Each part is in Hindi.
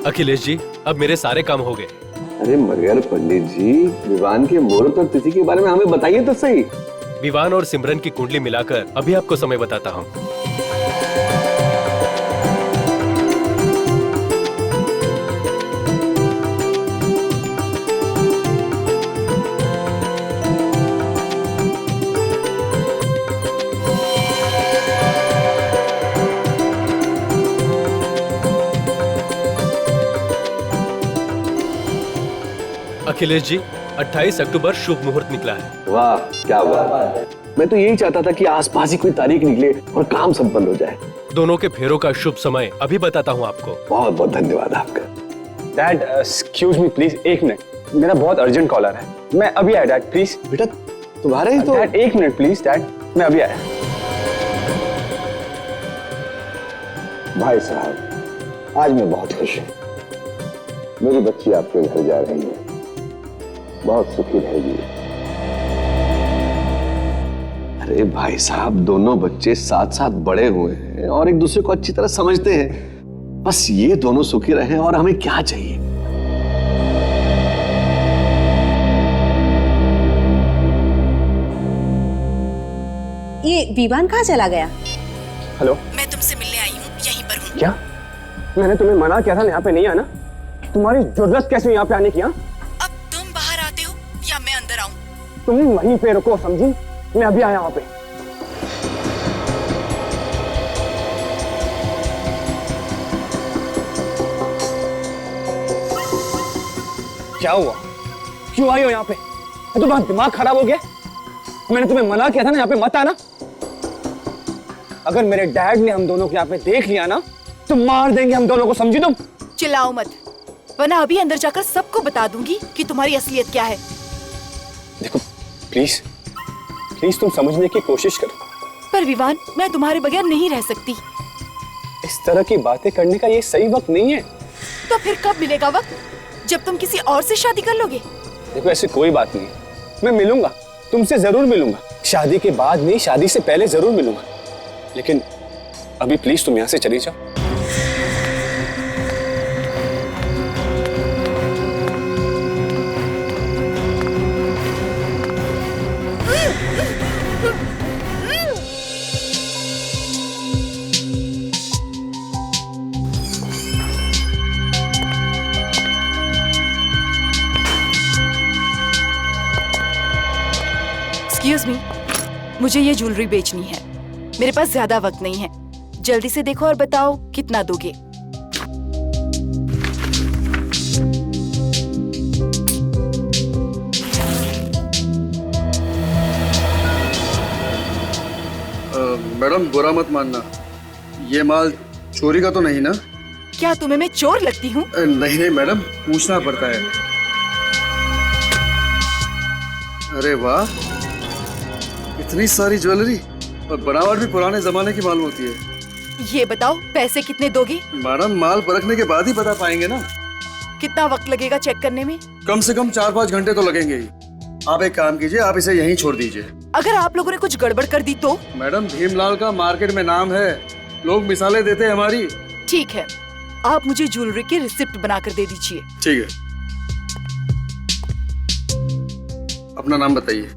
अखिलेश जी, अब मेरे सारे काम हो गए। अरे मगर पंडित जी, विवान के मुहूर्त और तिथि के बारे में हमें बताइए तो सही। विवान और सिमरन की कुंडली मिलाकर अभी आपको समय बताता हूँ। अखिलेश जी, 28 अक्टूबर शुभ मुहूर्त निकला है। वाह क्या बात है। मैं तो यही चाहता था कि आसपास ही कोई तारीख निकले और काम संपन्न हो जाए। दोनों के फेरों का शुभ समय अभी बताता हूँ आपको। बहुत बहुत धन्यवाद आपका। डैड एक्सक्यूज मी प्लीज, एक मिनट, मेरा बहुत अर्जेंट कॉल आ रहा है। मैं अभी आया डैड, प्लीज। बेटा तुम्हारे ही तो। डैड एक मिनट प्लीज, डैड मैं अभी आया। भाई साहब, आज मैं बहुत खुश हूँ। मेरी बच्ची आपके घर जा रही है, बहुत सुखी रहेगी। अरे भाई साहब, दोनों बच्चे साथ साथ बड़े हुए हैं और एक दूसरे को अच्छी तरह समझते हैं। बस ये दोनों सुखी रहें और हमें क्या चाहिए। ये विवान कहाँ चला गया? हेलो, मैं तुमसे मिलने आई हूँ, यहीं पर हूँ। क्या मैंने तुम्हें मना किया था यहाँ पे नहीं आना? तुम्हारी जरूरत कैसे यहाँ पे आने की? अब तुम बाहर आते हो या मैं अंदर आऊँ? तुम वहीं पे रुको, समझी? मैं अभी आया वहां पे। क्या हुआ? क्यों आई हो यहाँ पे? तुम्हारा दिमाग खराब हो गया? मैंने तुम्हें मना किया था ना यहाँ पे मत आना। अगर मेरे डैड ने हम दोनों को यहाँ पे देख लिया ना तो मार देंगे हम दोनों को, समझी तुम? चिल्लाओ मत, वरना अभी अंदर जाकर सबको बता दूंगी कि तुम्हारी असलियत क्या है। देखो प्लीज प्लीज तुम समझने की कोशिश करो। पर विवान, मैं तुम्हारे बगैर नहीं रह सकती। इस तरह की बातें करने का ये सही वक्त नहीं है। तो फिर कब मिलेगा वक्त? जब तुम किसी और से शादी कर लोगे? देखो ऐसी कोई बात नहीं, मैं मिलूंगा, तुमसे जरूर मिलूंगा। शादी के बाद नहीं, शादी से पहले जरूर मिलूंगा। लेकिन अभी प्लीज तुम यहाँ से चली जाओ। एक्सक्यूज मी, मुझे ये ज्वेलरी बेचनी है। मेरे पास ज्यादा वक्त नहीं है, जल्दी से देखो और बताओ कितना दोगे। मैडम बुरा मत मानना, ये माल चोरी का तो नहीं ना? क्या तुम्हें मैं चोर लगती हूँ? नहीं नहीं मैडम, पूछना पड़ता है। अरे वाह, इतनी सारी ज्वेलरी और बनावट भी पुराने जमाने की मालूम होती है। ये बताओ पैसे कितने दोगे? मैडम माल परखने के बाद ही बता पाएंगे ना। कितना वक्त लगेगा चेक करने में? कम से कम 4-5 घंटे तो लगेंगे ही। आप एक काम कीजिए, आप इसे यहीं छोड़ दीजिए। अगर आप लोगों ने कुछ गड़बड़ कर दी तो? मैडम भीमलाल का मार्केट में नाम है, लोग मिसालें देते हैं हमारी। ठीक है, आप मुझे ज्वेलरी की रिसिप्ट बनाकर दे दीजिए। ठीक है, अपना नाम बताइए।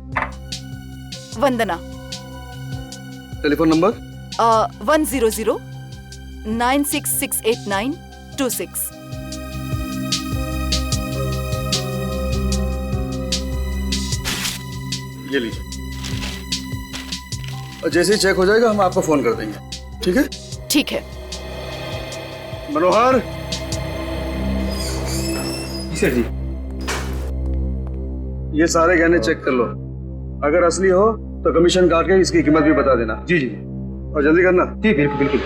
वंदना। Telephone number? 100966892 ये लीजिए। और जैसे ही चेक हो जाएगा हम आपको फोन कर देंगे, ठीक है? ठीक है। मनोहर। सर जी। ये सारे गहने चेक कर लो, अगर असली हो तो कमीशन काट के इसकी कीमत भी बता देना। जी जी, और जल्दी करना। जी बिल्कुल बिल्कुल।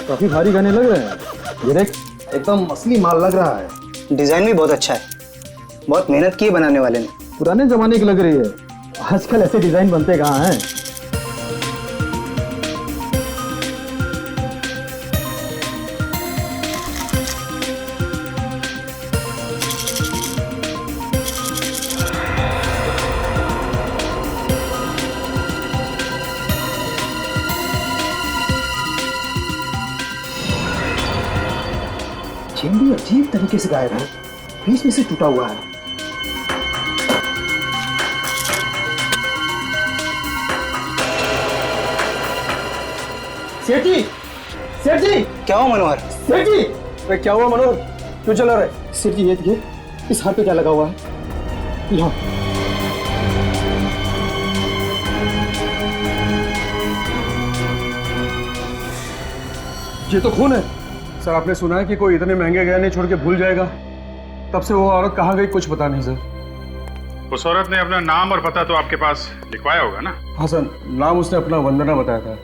काफी भारी गहने लग रहे हैं। ये देख, एकदम असली माल लग रहा है। डिजाइन भी बहुत अच्छा है, बहुत मेहनत की है बनाने वाले ने। पुराने जमाने की लग रही है, आजकल ऐसे डिजाइन बनते कहाँ हैं। चेन भी अजीब तरीके से गायब है, बीच में से टूटा हुआ है। सेठ जी, सेठ जी, क्या हुआ मनोहर? सेठ जी! अरे क्या हुआ मनोहर? क्यों चला रहा है? सेठ जी, ये देखिए, इस हाथ पे क्या लगा हुआ है? यहाँ। ये तो खून है। सर आपने सुना है कि कोई इतने महंगे गहने छोड़ के भूल जाएगा? तब से वो औरत कहाँ गई कुछ पता नहीं सर। उस औरत ने अपना नाम और पता तो आपके पास लिखवाया होगा ना? हाँ सर, नाम उसने अपना वंदना बताया था।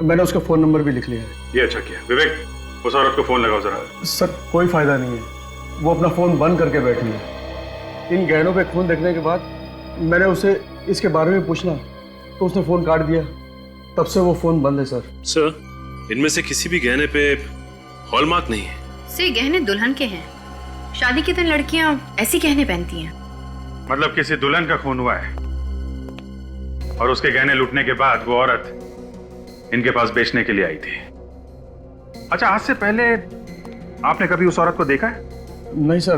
मैंने उसका फोन नंबर भी लिख लिया है। ये अच्छा किया। विवेक, उस औरत को फोन लगाओ जरा। सर कोई फायदा नहीं है, वो अपना फोन बंद करके बैठी है। इन गहनों पे खून देखने के बाद मैंने उसे इसके बारे में पूछना तो उसने फोन काट दिया। तब से वो फोन बंद है सर। सर, इनमें से किसी भी गहने पे हॉलमार्क नहीं है। से गहने दुल्हन के हैं। शादी के दिन लड़कियां ऐसी गहने पहनती हैं। मतलब किसी दुल्हन का खून हुआ है और उसके गहने लूटने के बाद वो औरत इनके पास बेचने के लिए आई थी। अच्छा, आज से पहले आपने कभी उस औरत को देखा है? नहीं सर,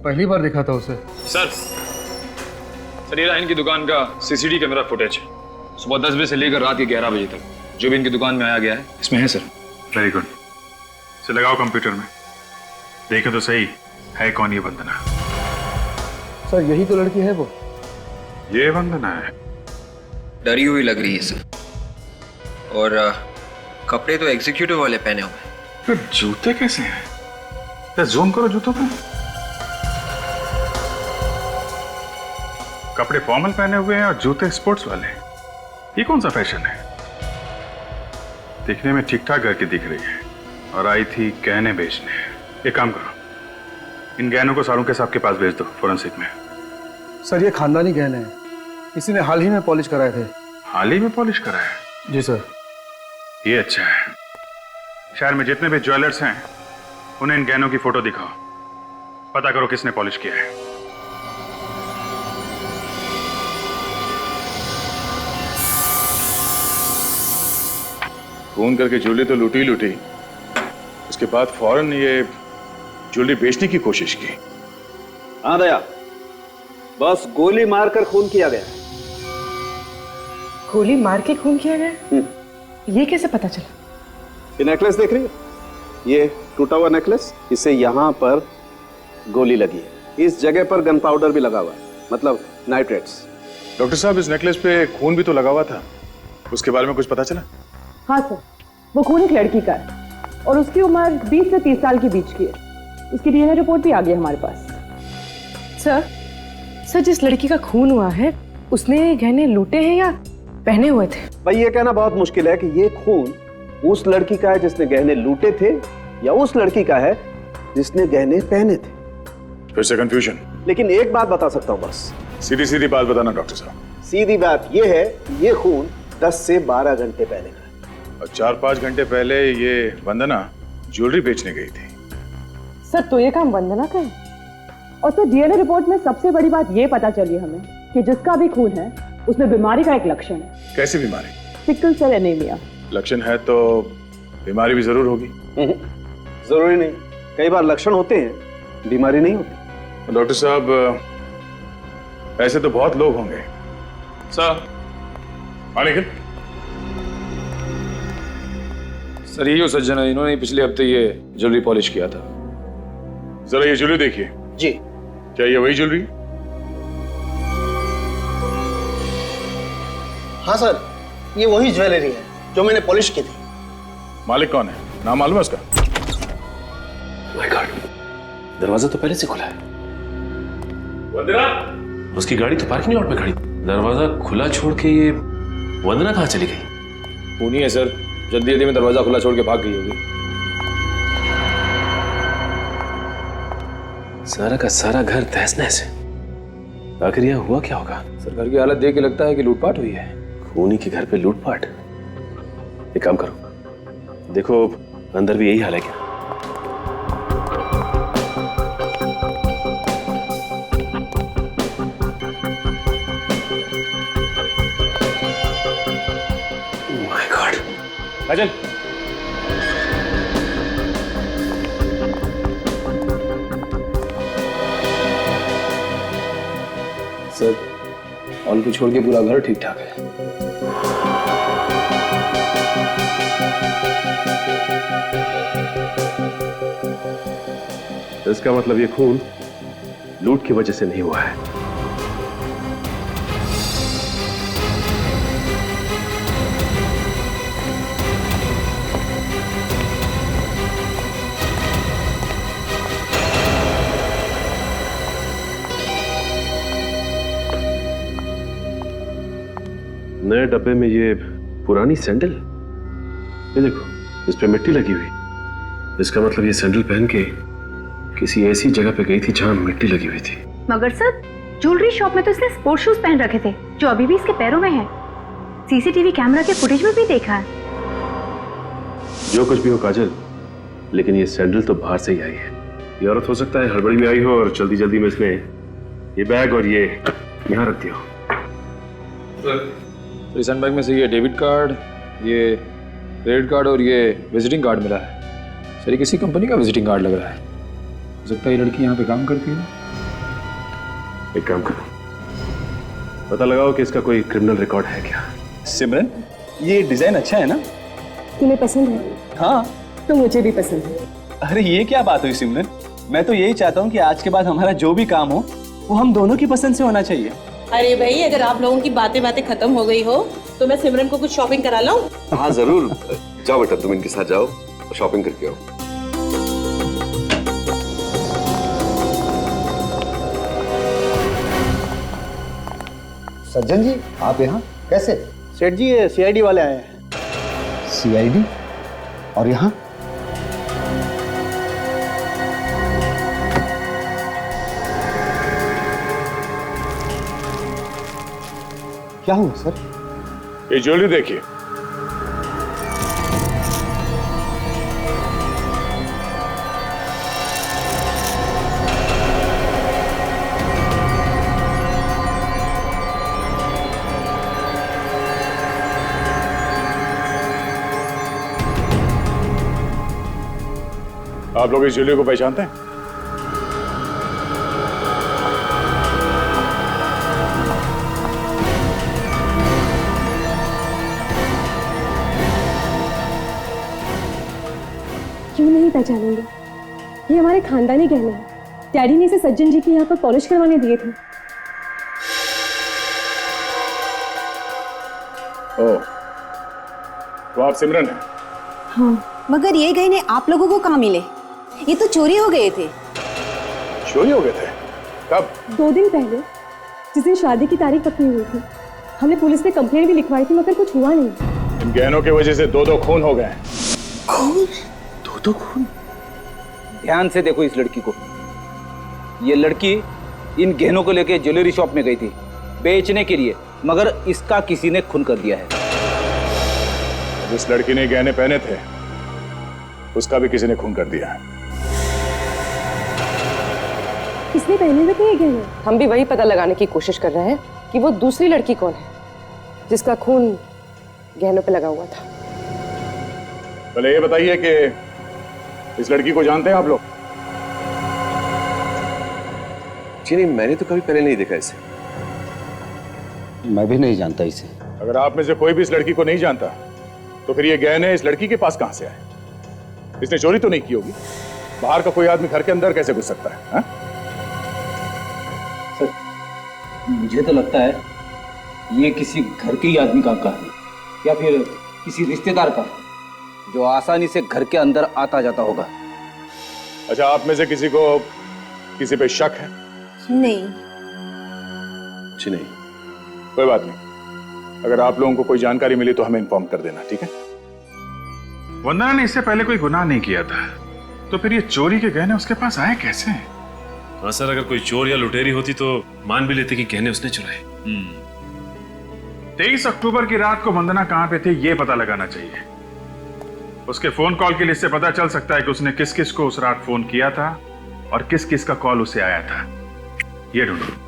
पहली बार देखा था उसे। सर ये इनकी दुकान का सीसीटीवी कैमरा फुटेज है। सुबह 10 बजे से लेकर रात के 11 बजे तक जो भी इनकी दुकान में आया गया है इसमें है सर। Very good. इसे लगाओ कंप्यूटर में, देखे तो सही है कौन ये वंदना। सर यही तो लड़की है वो। ये वंदना है। डरी हुई लग रही है सर, और कपड़े तो एग्जीक्यूटिव वाले पहने हुए हैं। फिर जूते कैसे हैं? तो जूम करो जूतों पे। कपड़े फॉर्मल पहने हुए हैं और जूते स्पोर्ट्स वाले। ये कौन सा फैशन है? दिखने में ठीक ठाक घर की दिख रही है और आई थी गहने बेचने। एक काम करो, इन गहनों को सारूके साहब के पास भेज दो फोरेंसिक में। सर ये खानदानी गहने हैं, किसी ने हाल ही में पॉलिश कराए थे। हाल ही में पॉलिश कराया? जी सर। ये अच्छा है। शहर में जितने भी ज्वेलर्स हैं उन्हें इन गहनों की फोटो दिखाओ, पता करो किसने पॉलिश किया है। फोन करके ज्वेलरी तो लूटी लूटी, उसके बाद फौरन ये ज्वेलरी बेचने की कोशिश की। हाँ दया, बस गोली मारकर खून किया गया। गोली मार के खून किया गया? ये कैसे पता चला? ये नेकलेस देख रही हो? ये टूटा हुआ नेकलेस, इसे यहाँ पर गोली लगी है। इस जगह पर गन पाउडर भी लगा हुआ है, मतलब नाइट्रेट्स। डॉक्टर साहब, इस नेकलेस पे खून भी तो लगा हुआ था, उसके बारे में कुछ पता चला? हाँ सर, वो खून एक लड़की का है और उसकी उम्र 20 से 30 साल के बीच की है। उसकी डीएनए रिपोर्ट भी आ गई हमारे पास। सर जिस लड़की का खून हुआ है उसने गहने लूटे हैं या पहने हुए थे? भाई ये कहना बहुत मुश्किल है कि ये खून उस लड़की का है जिसने गहने लूटे थे या उस लड़की का है जिसने गहने पहने थे। फिर से कंफ्यूजन। लेकिन एक बात बता सकता हूँ बस। सीधी सीधी बात बताना डॉक्टर साहब। सीधी बात ये है, ये खून 10 से 12 घंटे पहले का है। और 4-5 घंटे पहले ये वंदना ज्वेलरी बेचने गई थी। सर तो ये काम वंदना का है। और सर डीएनए रिपोर्ट में सबसे बड़ी बात ये पता चली हमें कि जिसका भी खून है उसमें बीमारी का एक लक्षण है। कैसी बीमारी? Sickle cell anaemia. लक्षण है तो बीमारी भी जरूर होगी। जरूरी नहीं, कई बार लक्षण होते हैं, बीमारी नहीं होती। डॉक्टर साहब, ऐसे तो बहुत लोग होंगे। सर सर ये सज्जन है, इन्होंने पिछले हफ्ते ये ज्वेलरी पॉलिश किया था। जरा ये ज्वेलरी देखिए। जी। क्या ये वही ज्वेलरी? हाँ सर, ये वही ज्वेलरी है जो मैंने पॉलिश की थी। मालिक कौन है? नाम मालूम है उसका? माय गॉड, दरवाजा तो पहले से खुला है। वंदना! उसकी गाड़ी तो पार्किंग लॉट में खड़ी, दरवाजा खुला छोड़ के ये वंदना कहाँ चली गई? खूनी है सर, जल्दी में दरवाजा खुला छोड़ के भाग गई होगी। सारा का सारा घर तहस नहस है। आखिर यह हुआ क्या होगा? सर घर की हालत देख के लगता है कि लूटपाट हुई है। खूनी के घर पे लूटपाट? एक काम करो, देखो अंदर भी यही हाल है क्या? My God. काजल, हॉल को छोड़ के पूरा घर ठीक ठाक है। इसका मतलब ये खून लूट की वजह से नहीं हुआ है। नए डब्बे में ये पुरानी सैंडल, ये देखो इस पे मिट्टी लगी हुई। इसका मतलब ये सैंडल पहन के किसी ऐसी जगह पे गई थी जहां मिट्टी लगी हुई थी। मगर सर, ज्वेलरी शॉप में तो इसने स्पोर्ट्स शूज पहन रखे थे जो अभी भी इसके पैरों में है। सीसीटीवी कैमरा के फुटेज में भी देखा है। जो कुछ भी हो काजल, लेकिन ये सैंडल तो बाहर से ही आई है। ये औरत हो सकता है हड़बड़ी में आई हो और जल्दी जल्दी में इसने ये बैग और ये यहाँ रख दिया हो। तो इस हैंडबैग में से ये डेबिट कार्ड, ये क्रेडिट कार्ड और ये विजिटिंग कार्ड मिला है। सर ये किसी कंपनी का विजिटिंग कार्ड लग रहा है। हो सकता है ये लड़की यहाँ पे काम करती है। एक काम करो, पता लगाओ कि इसका कोई क्रिमिनल रिकॉर्ड है क्या। सिमरन, ये डिजाइन अच्छा है ना? तुम्हें पसंद है? हाँ। तो मुझे भी पसंद है। अरे ये क्या बात हुई सिमरन, मैं तो यही चाहता हूँ कि आज के बाद हमारा जो भी काम हो वो हम दोनों की पसंद से होना चाहिए। अरे भाई, अगर आप लोगों की बातें खत्म हो गई हो तो मैं सिमरन को कुछ शॉपिंग करा लाऊं? हाँ जरूर, जाओ बेटा, तुम इनके साथ जाओ, शॉपिंग करके आओ। सज्जन जी, आप यहाँ कैसे? सेठ जी, ये सीआईडी वाले आए हैं। सीआईडी? और यहाँ? क्या हुआ सर? ये ज्वेलरी देखिए। आप लोग इस ज्वेलरी को पहचानते हैं? क्यों नहीं पहचानेंगे? ये हमारे खानदानी गहने हैं। डैडी ने इसे सज्जन जी के यहाँ पर पॉलिश करवाने दिए थे। ओह, तो आप सिमरन हैं? हाँ। मगर ये गहने आप लोगों को कहाँ मिले? ये तो चोरी हो गए थे। चोरी हो गए थे? कब? 2 दिन पहले, जिस दिन शादी की तारीख पक्की हुई थी। हमने पुलिस में कंप्लेंट भी लिखवाई थी मगर कुछ हुआ नहीं। इन गहनों की वजह से 2 खून हो गए। खून? 2 खून? ध्यान से देखो इस लड़की को। ये लड़की इन गहनों को लेके ज्वेलरी शॉप में गई थी बेचने के लिए, मगर इसका किसी ने खून कर दिया है। जिस लड़की ने गहने पहने थे उसका भी किसी ने खून कर दिया है। किसने पहने हुए थे ये गहने? हम भी वही पता लगाने की कोशिश कर रहे हैं कि वो दूसरी लड़की कौन है जिसका खून गहनों पे लगा हुआ था। पहले ये बताइए कि इस लड़की को जानते हैं आप लोग? जी नहीं, मैंने तो कभी पहले नहीं देखा इसे। मैं भी नहीं जानता इसे। अगर आप में से कोई भी इस लड़की को नहीं जानता तो फिर ये गहने इस लड़की के पास कहां से आए? इसने चोरी तो नहीं की होगी? बाहर का कोई आदमी घर के अंदर कैसे घुस सकता है? हा? सर, मुझे तो लगता है ये किसी घर के ही आदमी का है या फिर किसी रिश्तेदार का, जो आसानी से घर के अंदर आता जाता होगा। अच्छा, आप में से किसी को किसी पे शक है? नहीं। जी नहीं। कोई बात नहीं, अगर आप लोगों को कोई जानकारी मिली तो हमें इन्फॉर्म कर देना, ठीक है? वंदना ने इससे पहले कोई गुनाह नहीं किया था, तो फिर ये चोरी के गहने उसके पास आए कैसे? हाँ सर, अगर कोई चोर या लुटेरी होती तो मान भी लेते कि गहने उसने चुराए। 23 अक्टूबर की रात को वंदना कहां पे थे ये पता लगाना चाहिए। उसके फोन कॉल की लिस्ट से पता चल सकता है कि उसने किस किस को उस रात फोन किया था और किस किस का कॉल उसे आया था। ये ढूंढो।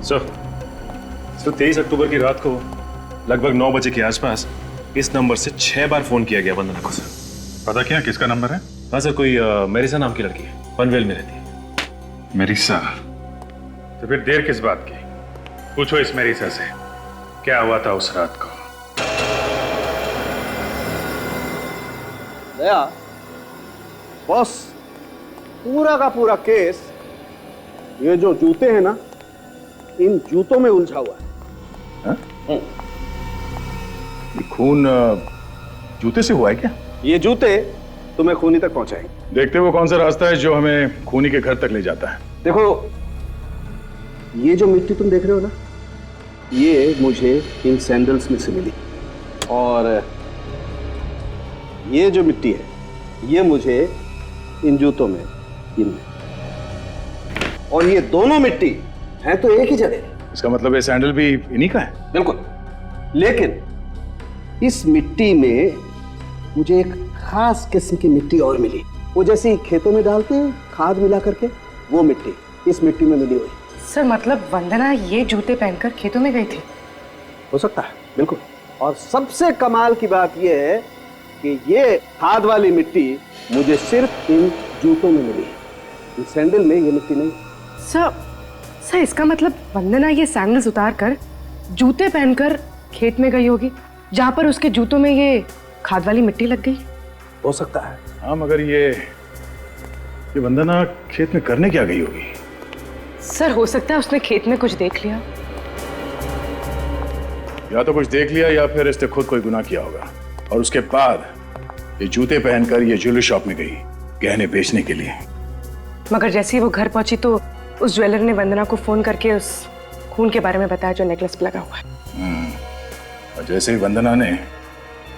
सो 23 अक्टूबर की रात को लगभग 9 बजे के आसपास इस नंबर से 6 बार फोन किया गया वंदना को सर। पता किया किसका नंबर है? हाँ सर, कोई मेरिसा नाम की लड़की है, पनवेल में रहती है। मेरिसा? तो फिर देर किस बात की? पूछो इस मेरिसा से क्या हुआ था उस रात को। दया, बॉस, पूरा का पूरा केस ये जो जूते हैं ना, इन जूतों में उलझा हुआ है। ये खून जूते से हुआ है क्या? ये जूते तुम्हें खूनी तक पहुंचाएंगे। देखते वो कौन सा रास्ता है जो हमें खूनी के घर तक ले जाता है। देखो, ये जो मिट्टी तुम देख रहे हो ना, ये मुझे इन सैंडल्स में से मिली, और ये जो मिट्टी है ये मुझे इन जूतों में इनमें, और ये दोनों मिट्टी है तो एक ही जगह। इसका मतलब ये सैंडल भी इन्हीं का है? बिल्कुल, लेकिन इस मिट्टी में मुझे एक खास किस्म की मिट्टी और मिली, वो जैसे खेतों में डालते हैं खाद मिला करके, वो मिट्टी इस मिट्टी में मिली हुई। सर मतलब वंदना ये जूते पहनकर खेतों में गई थी? हो सकता है, बिल्कुल। और सबसे कमाल की बात यह है कि ये खाद वाली मिट्टी मुझे सिर्फ इन जूतों में मिली है, इन सैंडल में ये मिट्टी नहीं। सर इसका मतलब वंदना ये सैंडल्स उतार कर जूते पहनकर खेत में गई होगी, जहां पर उसके जूतों में ये खाद वाली मिट्टी लग गई। हो सकता है। हाँ, मगर ये वंदना खेत में करने क्या गई होगी? सर हो सकता है उसने खेत में कुछ देख लिया, या तो कुछ देख लिया या फिर इसने खुद कोई गुनाह किया होगा और उसके बाद ये जूते पहनकर ये ज्वेलरी शॉप में गई गहने बेचने के लिए। मगर जैसे ही वो घर पहुंची तो उस ज्वेलर ने वंदना को फोन करके उस खून के बारे में बताया जो नेकलेस पे लगा हुआ है। और जैसे ही वंदना ने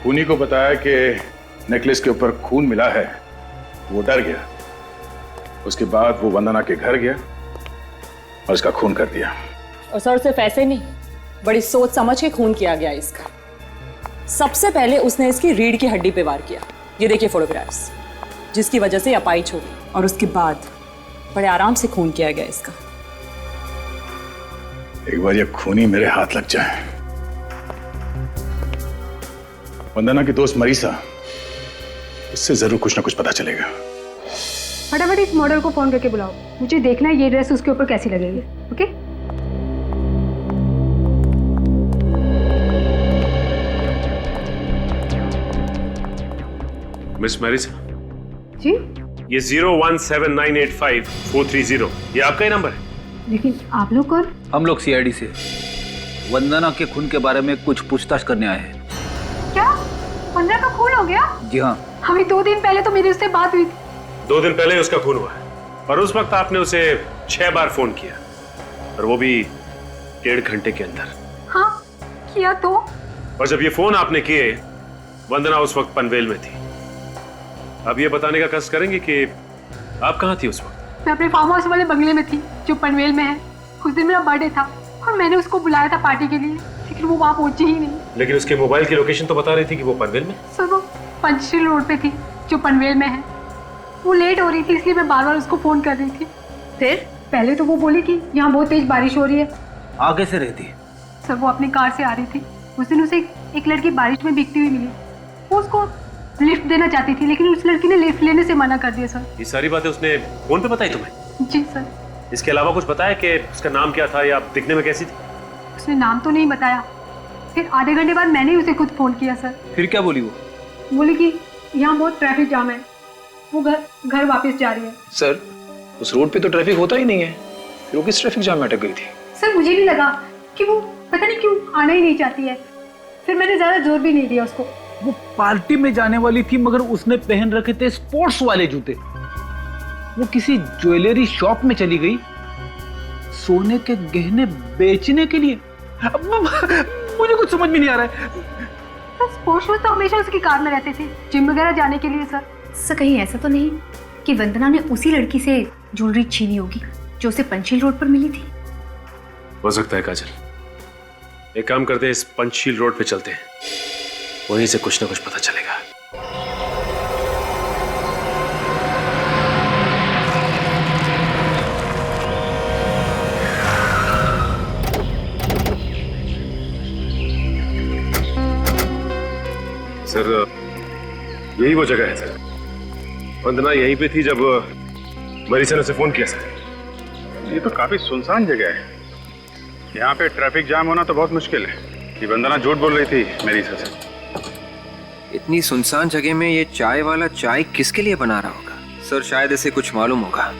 खूनी को बताया कि नेकलेस के ऊपर खून मिला है, वो डर गया। उसके बाद वो वंदना के घर गया और उसका खून कर दिया। और सर सिर्फ ऐसे नहीं, बड़ी सोच समझ के खून किया गया इसका। सबसे पहले उसने इसकी रीढ़ की हड्डी पे वार किया, ये देखिए फोटोग्राफ्स, जिसकी वजह से अपाइच हो गई। और उसके बाद बड़े आराम से खून किया गया इसका। एक बार ये खूनी मेरे हाथ लग जाए। वंदना की दोस्त मरीसा, उससे जरूर कुछ ना कुछ पता चलेगा। फटाफट इस मॉडल को फोन करके बुलाओ, मुझे देखना है ये ड्रेस उसके ऊपर कैसी लगेगी। ओके? मिस मैरिसा जी? ये 017985430 ये आपका ही नंबर है? लेकिन आप लोग कौन? हम लोग सीआईडी से वंदना के खून के बारे में कुछ पूछताछ करने आए हैं। क्या वंदना का खून हो गया? जी हाँ। हमें 2 दिन पहले तो मेरी उससे बात हुई थी। 2 दिन पहले उसका खून हुआ है और उस वक्त आपने उसे 6 बार फोन किया, और वो भी 1.5 घंटे के अंदर। हाँ किया तो। और जब ये फोन आपने किए, वंदना उस वक्त पनवेल में थी। अब ये बताने का कष्ट करेंगे कि आप कहाँ थी उस वक्त? मैं अपने फार्म हाउस वाले बंगले में थी जो पनवेल में है। उस दिन मेरा बर्थडे था और मैंने उसको बुलाया था पार्टी के लिए, लेकिन वो वहाँ पहुंची ही नहीं। लेकिन उसके मोबाइल की लोकेशन तो बता रही थी कि वो पनवेल में। सर वो पंचशील रोड पे थी जो पनवेल में है। वो लेट हो रही थी इसलिए मैं बार बार उसको फोन कर रही थी। फिर पहले तो वो बोली कि यहाँ बहुत तेज बारिश हो रही है। आगे से रहती है? सर वो अपनी कार से आ रही थी। उस दिन उसे एक लड़की बारिश में भीगती हुई मिली। वो उसको लिफ्ट देना चाहती थी, लेकिन उस लड़की ने लिफ्ट लेने से मना कर दिया। सर ये सारी बातें उसने फोन पे बताई तुम्हें? जी सर। इसके अलावा कुछ बताया कि उसका नाम क्या था या दिखने में कैसी थी? उसने नाम तो नहीं बताया। फिर आधे घंटे बाद मैंने उसे खुद फोन किया। सर फिर क्या बोली वो? बोली कि यहाँ बहुत ट्रैफिक जाम है, वो घर वापस जा रही है। सर उस रोड पे तो ट्रैफिक होता ही नहीं है, फिर वो किस ट्रैफिक जाम में अटक गई थी? सर मुझे भी लगा कि वो पता नहीं क्यों आना ही नहीं चाहती है। फिर मैंने ज्यादा जोर भी नहीं दिया उसको। वो पार्टी में जाने वाली थी मगर उसने पहन रखे थे स्पोर्ट्स वाले जूते। वो किसी ज्वेलरी शॉप में चली गई सोने के गहने बेचने के लिए। मुझे कुछ समझ में नहीं आ रहा है। स्पोर्ट्स शूज तो हमेशा उसकी कार में रहते थे जिम वगैरह जाने के लिए। सर कहीं ऐसा तो नहीं कि वंदना ने उसी लड़की से ज्वेलरी छीनी होगी जो उसे पंचशील रोड पर मिली थी? हो सकता है काजल। एक काम करते हैं, इस पंचशील रोड पे चलते हैं, वहीं से कुछ ना कुछ पता चलेगा। सर यही वो जगह है सर। वंदना यहीं पे थी जब मरीसा ने उसे फोन किया सर। ये तो काफी सुनसान जगह है, यहाँ पे ट्रैफिक जाम होना तो बहुत मुश्किल है। ये वंदना झूठ बोल रही थी मरीसा से। इतनी सुनसान जगह में ये चाय वाला चाय किसके लिए बना रहा होगा? सर शायद इसे कुछ मालूम होगा।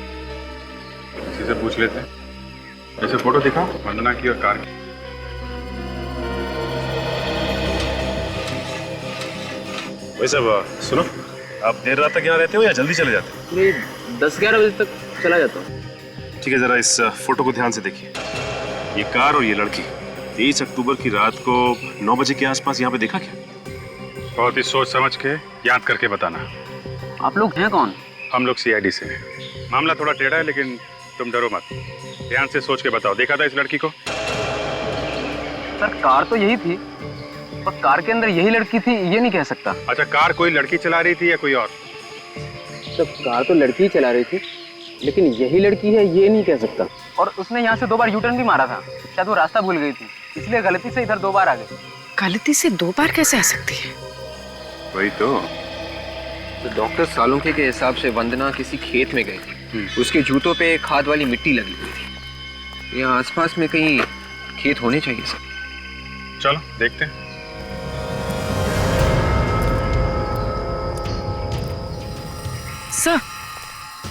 किसी से पूछ लेते हैं। ऐसे फोटो दिखाओ वंदना की और कार की। वही सब सुनो, आप देर रात तक यहाँ रहते हो या जल्दी चले जाते हो? मैं 10-11 बजे तक चला जाता हूँ। ठीक है, जरा इस फोटो को ध्यान से देखिए। ये कार और ये लड़की 23 अक्टूबर की रात को 9 बजे के आसपास यहाँ पे देखा क्या? बहुत ही सोच समझ के याद करके बताना। आप लोग हैं कौन? हम लोग सीआईडी से हैं। मामला थोड़ा टेढ़ा है लेकिन तुम डरो मत, ध्यान से सोच के बताओ। देखा था इस लड़की को? सर कार तो यही थी, पर कार के अंदर यही लड़की थी ये नहीं कह सकता। अच्छा, कार कोई लड़की चला रही थी या कोई और? सर कार तो लड़की ही चला रही थी, लेकिन यही लड़की है ये नहीं कह सकता। और उसने यहाँ से 2 बार यूटर्न भी मारा था, शायद वो रास्ता भूल गई थी, इसलिए गलती से इधर 2 बार आ गई। गलती से 2 बार कैसे आ सकती है? वही तो डॉक्टर सालुंखे के हिसाब से वंदना किसी खेत में गई थी। उसके जूतों पे खाद वाली मिट्टी लगी हुई थी। यहाँ आसपास में कहीं खेत होने चाहिए सर। चलो देखते हैं।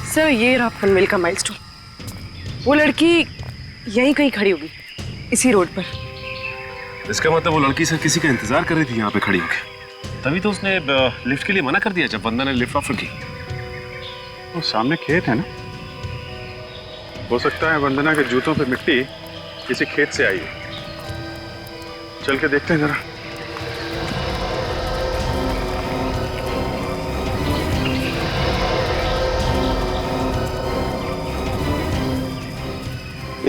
सर ये रहा पनवेल का माइलस्टोन। वो लड़की यहीं कहीं खड़ी होगी, इसी रोड पर। इसका मतलब वो लड़की सर किसी का इंतजार कर रही थी यहाँ पे खड़ी होकर, तभी तो उसने लिफ्ट के लिए मना कर दिया जब वंदना ने लिफ्ट ऑफर की। वो सामने खेत है ना, हो सकता है वंदना के जूतों पे मिट्टी किसी खेत से आई है। चल के देखते हैं जरा।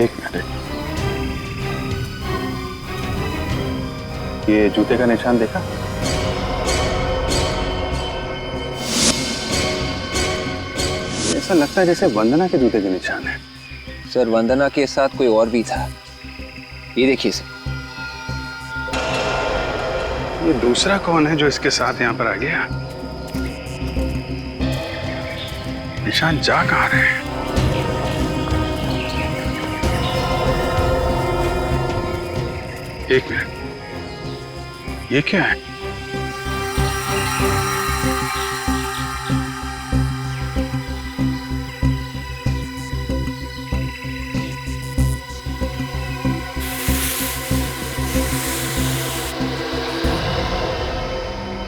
एक मिनट, ये जूते का निशान देखा? ऐसा लगता है जैसे वंदना के जूते के निशान है। सर वंदना के साथ कोई और भी था, ये देखिए सर। ये दूसरा कौन है जो इसके साथ यहाँ पर आ गया? निशान जा कहाँ रहे हैं? एक मिनट, ये क्या है?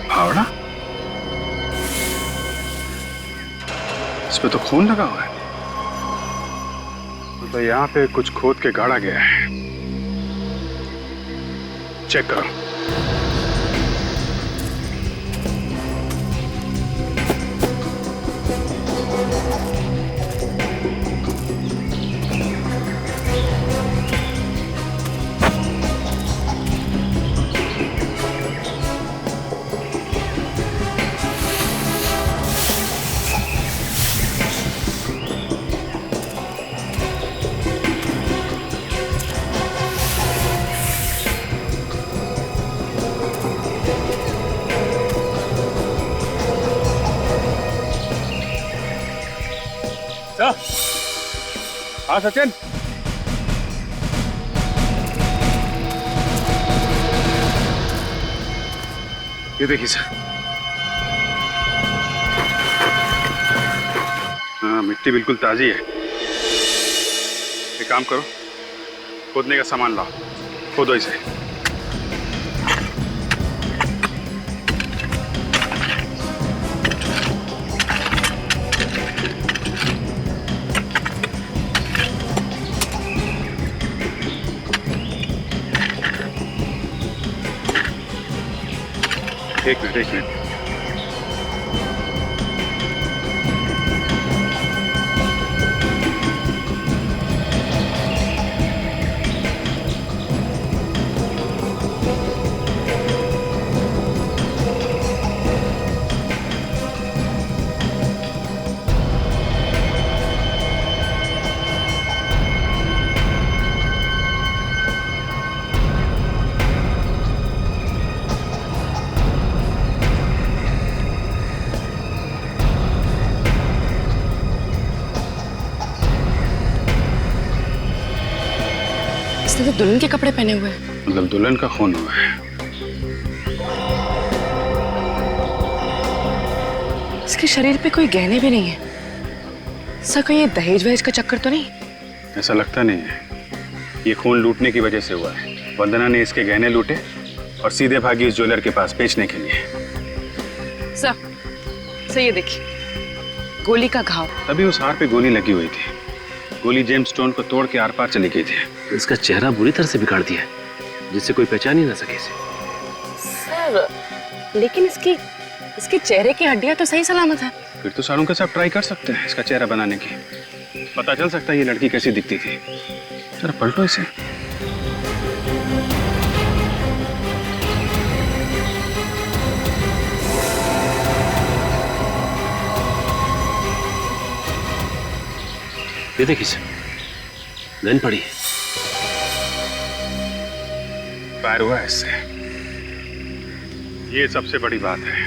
फावड़ा? इस पे तो खून लगा हुआ है। तो यहाँ पे कुछ खोद के गाड़ा गया है। चेक करो। हाँ सचिन, ये देखिए सर। हाँ, मिट्टी बिल्कुल ताजी है। एक काम करो, खोदने का सामान लाओ, खोदो इसे। एक मिनट। इसने तो दुल्हन के कपड़े पहने हुए हैं। मतलब दुल्हन का खून हुआ है। इसके शरीर पे कोई गहने भी नहीं है। सर कहीं ये दहेज वहेज का चक्कर तो नहीं? ऐसा लगता नहीं है। ये खून लूटने की वजह से हुआ है। वंदना ने इसके गहने लूटे और सीधे भागी उस ज्वेलर के पास बेचने के लिए। सर ये देखिए, गोली का घाव। तभी उस हार पे गोली लगी हुई थी। गोली जेम्स स्टोन को तोड़ के आर पार चली गई थी। इसका चेहरा बुरी तरह से बिगाड़ दिया है, जिससे कोई पहचान ही ना सके इसे। सर लेकिन इसके चेहरे की हड्डियां तो सही सलामत है। फिर तो सालों के साथ ट्राई कर सकते हैं इसका चेहरा बनाने की। पता चल सकता है ये लड़की कैसी दिखती थी। जरा पलटो इसे। ये देखिए सर, गन पड़ी है। फायर हुआ है इससे। ये सबसे बड़ी बात है,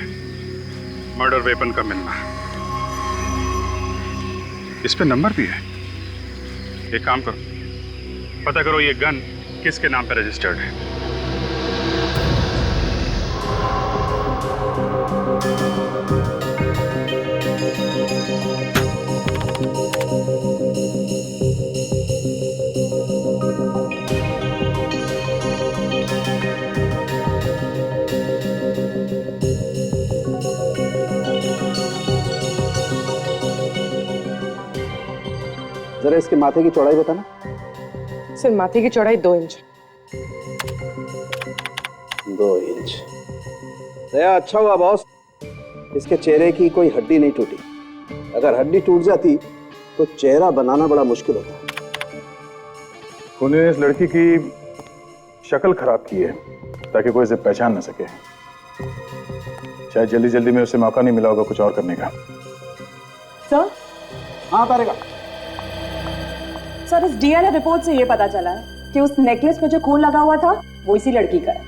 मर्डर वेपन का मिलना। इस पे नंबर भी है। एक काम करो, पता करो ये गन किसके नाम पे रजिस्टर्ड है। जरा इसके माथे की चौड़ाई बताना। सर माथे की चौड़ाई 2 इंच। 2 इंच। दया अच्छा हुआ बॉस, इसके चेहरे की कोई हड्डी नहीं टूटी। अगर हड्डी टूट जाती तो चेहरा बनाना बड़ा मुश्किल होता। खूनी ने इस लड़की की शक्ल खराब की है ताकि कोई इसे पहचान न सके। शायद जल्दी जल्दी में उसे मौका नहीं मिला होगा कुछ और करने का। सर? हाँ तारेगा। सर इस डीएनए रिपोर्ट से ये पता चला है कि उस नेकलेस पे जो खून लगा हुआ था वो इसी लड़की का है।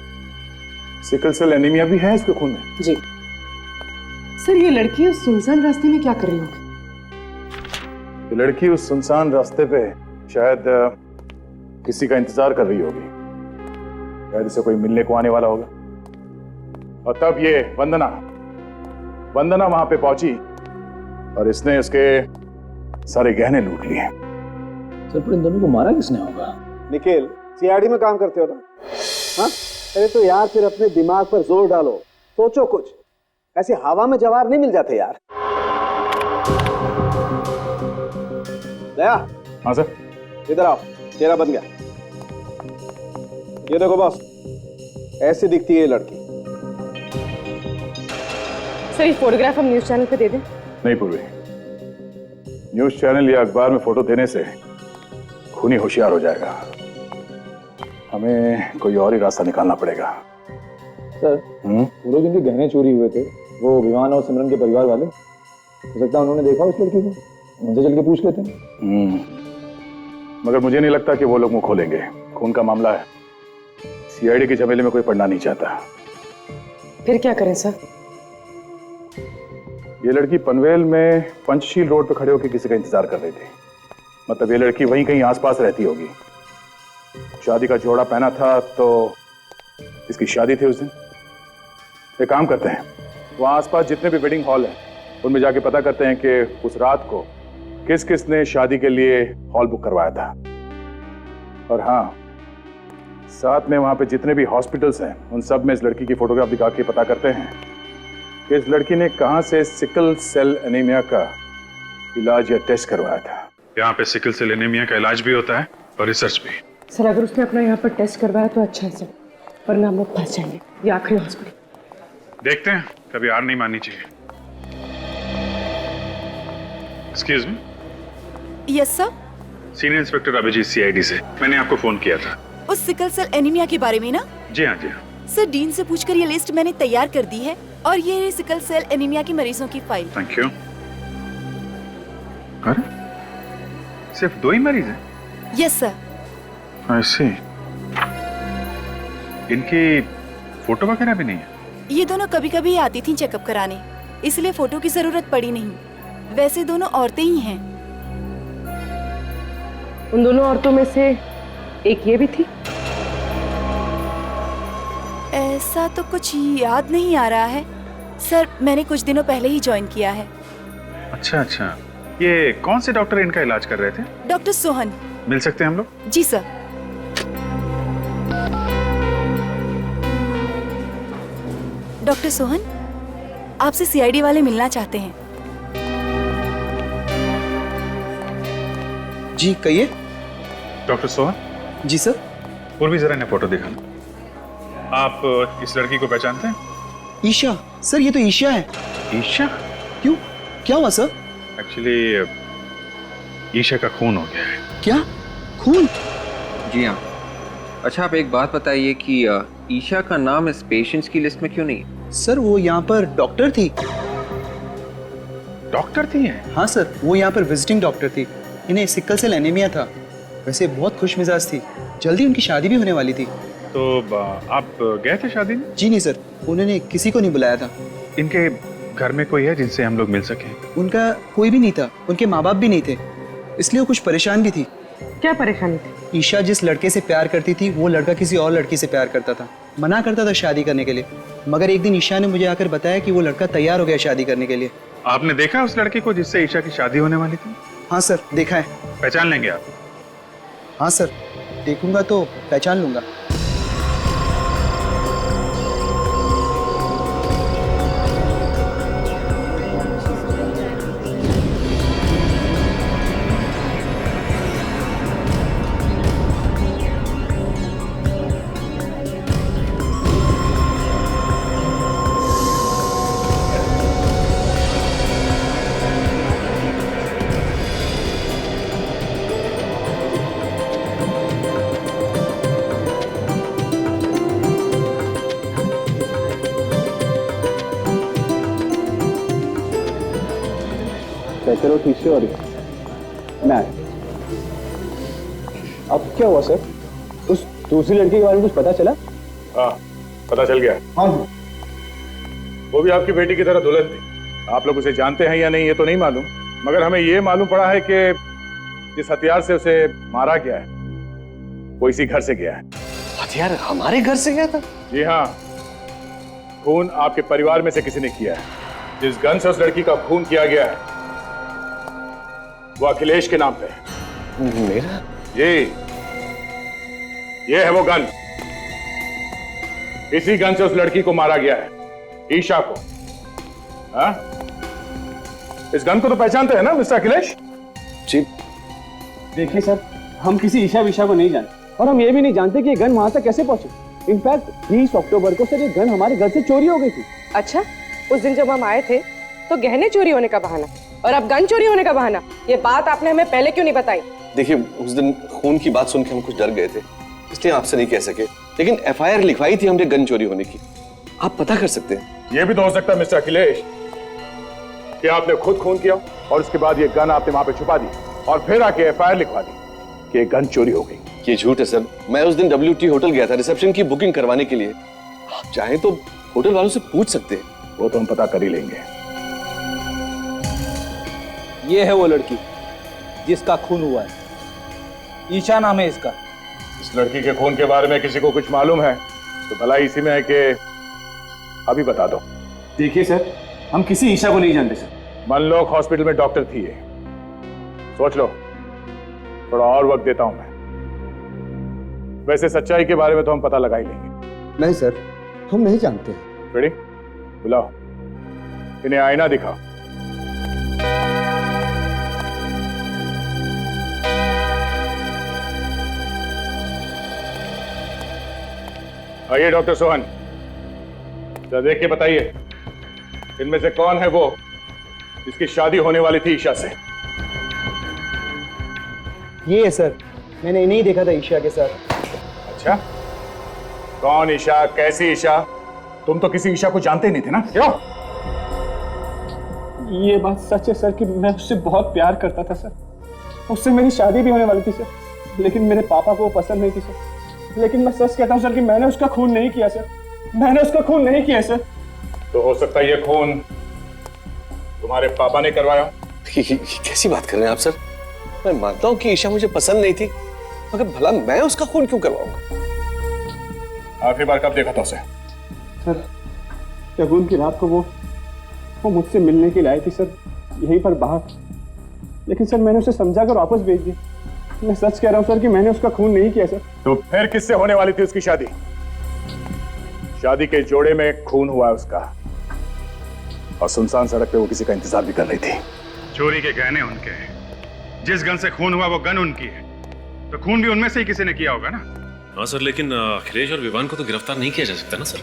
सिकल सेल एनीमिया भी है इसके खून में? जी। सर ये लड़की उस सुनसान रास्ते में क्या कर रही होगी? ये लड़की उस सुनसान रास्ते पे शायद किसी का इंतजार कर रही होगी। शायद इसे कोई मिलने को आने वाला होगा। और तब ये वंदना वहां पे पहुंची और इसने उसके सारे गहने लूट लिए। सर पर इन दोनों को मारा किसने होगा? निखिल, सीआईडी में काम करते हो ना? हाँ? अरे तो यार फिर अपने दिमाग पर जोर डालो, सोचो कुछ। ऐसे हवा में जवार नहीं मिल जाते यार। दया। हाँ सर। इधर आओ, चेहरा बन गया। ये देखो बॉस, ऐसी दिखती है ये लड़की। सर ये फोटोग्राफ हम न्यूज चैनल पे दे दें? नहीं पूर्वी, न्यूज चैनल या अखबार में फोटो देने से खूनी होशियार हो जाएगा। हमें कोई और ही रास्ता निकालना पड़ेगा। सर वो लोग जिनके गहने चोरी हुए थे वो विवान और सिमरन के परिवार वाले, हो सकता है उन्होंने देखा उस लड़की को, उनसे चल के पूछ लेते हैं। मगर मुझे नहीं लगता कि वो लोग मुंह खोलेंगे। खून का मामला है, सीआईडी के झमेले में कोई पड़ना नहीं चाहता। फिर क्या करें सर? ये लड़की पनवेल में पंचशील रोड पर खड़े होकर किसी का इंतजार कर रही थी। मतलब ये लड़की वहीं कहीं आसपास रहती होगी। शादी का जोड़ा पहना था तो इसकी शादी थी उस दिन। एक काम करते हैं, वहां आसपास जितने भी वेडिंग हॉल हैं उनमें जाके पता करते हैं कि उस रात को किस किस ने शादी के लिए हॉल बुक करवाया था। और हाँ, साथ में वहां पे जितने भी हॉस्पिटल्स हैं उन सब में इस लड़की की फोटोग्राफ दिखा के पता करते हैं कि इस लड़की ने कहां से सिकल सेल एनीमिया का इलाज या टेस्ट करवाया था। यहाँ पे सिकल सेल एनीमिया का इलाज भी होता है और रिसर्च भी। सर अगर उसने अपना यहाँ पर टेस्ट करवाया तो अच्छा है सर, वरना हम लोग फंस जाएंगे। ये आखिरी हॉस्पिटल। देखते हैं, कभी हार नहीं माननी चाहिए। Excuse me. Yes sir. Senior inspector Abhijeet CID से। मैंने आपको फोन किया था उस सिकल सेल एनीमिया के बारे में ना? जी हाँ। सर डीन से पूछकर ये लिस्ट मैंने तैयार कर दी है और ये सिकल सेल एनीमिया के मरीजों की फाइल। Thank you. अरे सिर्फ 2 ही मरीज हैं? Yes sir. I see. इनकी फोटो वगैरह भी नहीं है? ये दोनों कभी कभी आती थी चेकअप कराने, इसलिए फोटो की जरूरत पड़ी नहीं। वैसे दोनों औरतें ही हैं। उन दोनों औरतों में से एक ये भी थी। ऐसा तो कुछ याद नहीं आ रहा है सर, मैंने कुछ दिनों पहले ही ज्वाइन किया है। अच्छा अच्छा, ये कौन से डॉक्टर इनका इलाज कर रहे थे? डॉक्टर सोहन। मिल सकते हैं हम लोग? जी सर। डॉक्टर सोहन, आपसे सीआईडी वाले मिलना चाहते हैं। जी कहिए। डॉक्टर सोहन? जी सर। पूर्वी जरा इन्हें फोटो दिखाना। आप इस लड़की को पहचानते हैं? ईशा सर, ये तो ईशा है। ईशा? क्यों, क्या हुआ सर? एक्चुअली ईशा का खून हो गया है। क्या खून? जी हाँ। अच्छा आप एक बात बताइए कि ईशा का नाम इस पेशेंट्स की लिस्ट में क्यों नहीं? सर वो यहाँ पर डॉक्टर थी। डॉक्टर थी हैं? हाँ सर, वो यहाँ पर विजिटिंग डॉक्टर थी। इन्हें सिकल सेल एनीमिया था। वैसे बहुत खुश मिजाज थी, जल्दी उनकी शादी भी होने वाली थी। तो आप गए थे शादी में? जी नहीं सर, उन्होंने किसी को नहीं बुलाया था। इनके घर में कोई है जिनसे हम लोग मिल सकें? उनका कोई भी नहीं था, उनके माँ बाप भी नहीं थे, इसलिए वो कुछ परेशान भी थी। क्या परेशानी थी? ईशा जिस लड़के से प्यार करती थी वो लड़का किसी और लड़की से प्यार करता था, मना करता था शादी करने के लिए। मगर एक दिन ईशा ने मुझे आकर बताया कि वो लड़का तैयार हो गया शादी करने के लिए। आपने देखा उस लड़के को जिससे ईशा की शादी होने वाली थी? हाँ सर, देखा है। पहचान लेंगे आप? हाँ सर, देखूंगा तो पहचान लूंगा। कहते रहो ठीक से। और मैं अब क्या हुआ सर? उस दूसरी लड़की के बारे में कुछ पता चला? हाँ पता चल गया। हाँ वो भी आपकी बेटी की तरह दुल्हन थी। आप लोग उसे जानते हैं या नहीं ये तो नहीं मालूम, मगर हमें ये मालूम पड़ा है कि जिस हथियार से उसे मारा गया है वो इसी घर से गया है। हथियार हमारे घर से गया था? जी हाँ, खून आपके परिवार में से किसी ने किया है। जिस गन से उस लड़की का खून किया गया है वो अखिलेश के नाम पे है। मेरा? ये है वो गन। इसी गन से उस लड़की को मारा गया है, ईशा को। हाँ? इस गन को तो पहचानते हैं ना मिस्टर अखिलेश? जी देखिए सर, हम किसी ईशा विशा को नहीं जानते और हम ये भी नहीं जानते कि ये गन वहां तक कैसे पहुंची। इनफैक्ट 20 अक्टूबर को सर ये गन हमारे घर से चोरी हो गई थी। अच्छा, उस दिन जब हम आए थे तो गहने चोरी होने का बहाना और अब गन चोरी होने का बहाना। ये बात आपने हमें पहले क्यों नहीं बताई? देखिए उस दिन खून की बात सुन के हम कुछ डर गए थे, इसलिए आपसे नहीं कह सके, लेकिन एफआईआर लिखवाई थी हमने गन चोरी होने की। आप पता कर सकते हैं। यह भी तो हो सकता है मिस्टर अखिलेश कि आपने खुद खून किया और उसके बाद ये गन आपने वहां पे छुपा दी और फिर आके एफआईआर लिखवा दी कि गन चोरी हो गई। ये झूठ है सर। मैं उस दिन WT होटल गया था रिसेप्शन की बुकिंग करवाने के लिए। आप चाहें तो होटल वालों से पूछ सकते हैं। वो तो हम पता कर ही लेंगे। ये है वो लड़की जिसका खून हुआ है, ईशा नाम है इसका। इस लड़की के खून के बारे में किसी को कुछ मालूम है तो भला इसी में है कि अभी बता दो। देखिए सर, हम किसी ईशा को नहीं जानते सर। मनलोक हॉस्पिटल में डॉक्टर थी ये। सोच लो, थोड़ा और वक्त देता हूं मैं। वैसे सच्चाई के बारे में तो हम पता लगा ही लेंगे। नहीं सर, हम नहीं जानते। रेडी? बुलाओ इन्हें, आईना दिखाओ। आइए डॉक्टर सोहन, जरा देख के बताइए इनमें से कौन है वो जिसकी शादी होने वाली थी ईशा से? ये है सर, मैंने इन्हें ही देखा था ईशा के साथ। अच्छा, कौन ईशा, कैसी ईशा? तुम तो किसी ईशा को जानते नहीं थे ना, क्यों? ये बात सच है सर कि मैं उससे बहुत प्यार करता था सर। उससे मेरी शादी भी होने वाली थी सर, लेकिन मेरे पापा को वो पसंद नहीं थी सर। लेकिन मैं सच कहता हूँ सर कि मैंने उसका खून नहीं किया सर। मैंने उसका खून नहीं किया सर। तो हो सकता है ये खून तुम्हारे पापा ने करवाया। कैसी बात कर रहे हैं आप सर? मैं मानता हूं कि ईशा मुझे पसंद नहीं थी, मगर भला मैं उसका खून क्यों करवाऊंगा? आखिरी बार कब देखा था उसे? सर शगुन की रात को वो मुझसे मिलने के लिए आई थी सर, यहीं पर बाहर। लेकिन सर मैंने उसे समझा कर वापस भेज दिया। मैं सच कह रहा हूँ सर कि मैंने उसका खून नहीं किया सर। तो फिर किससे होने वाली थी उसकी शादी? शादी के जोड़े में खून हुआ उसका, और सुनसान सड़क पे वो किसी का इंतजार भी कर रही थी। चोरी के गहने उनके हैं, जिस गन से खून हुआ वो गन उनकी है, तो खून भी उनमें से ही किसी ने किया होगा ना। हाँ सर, लेकिन अखिलेश और विवान को तो गिरफ्तार नहीं किया जा सकता ना सर,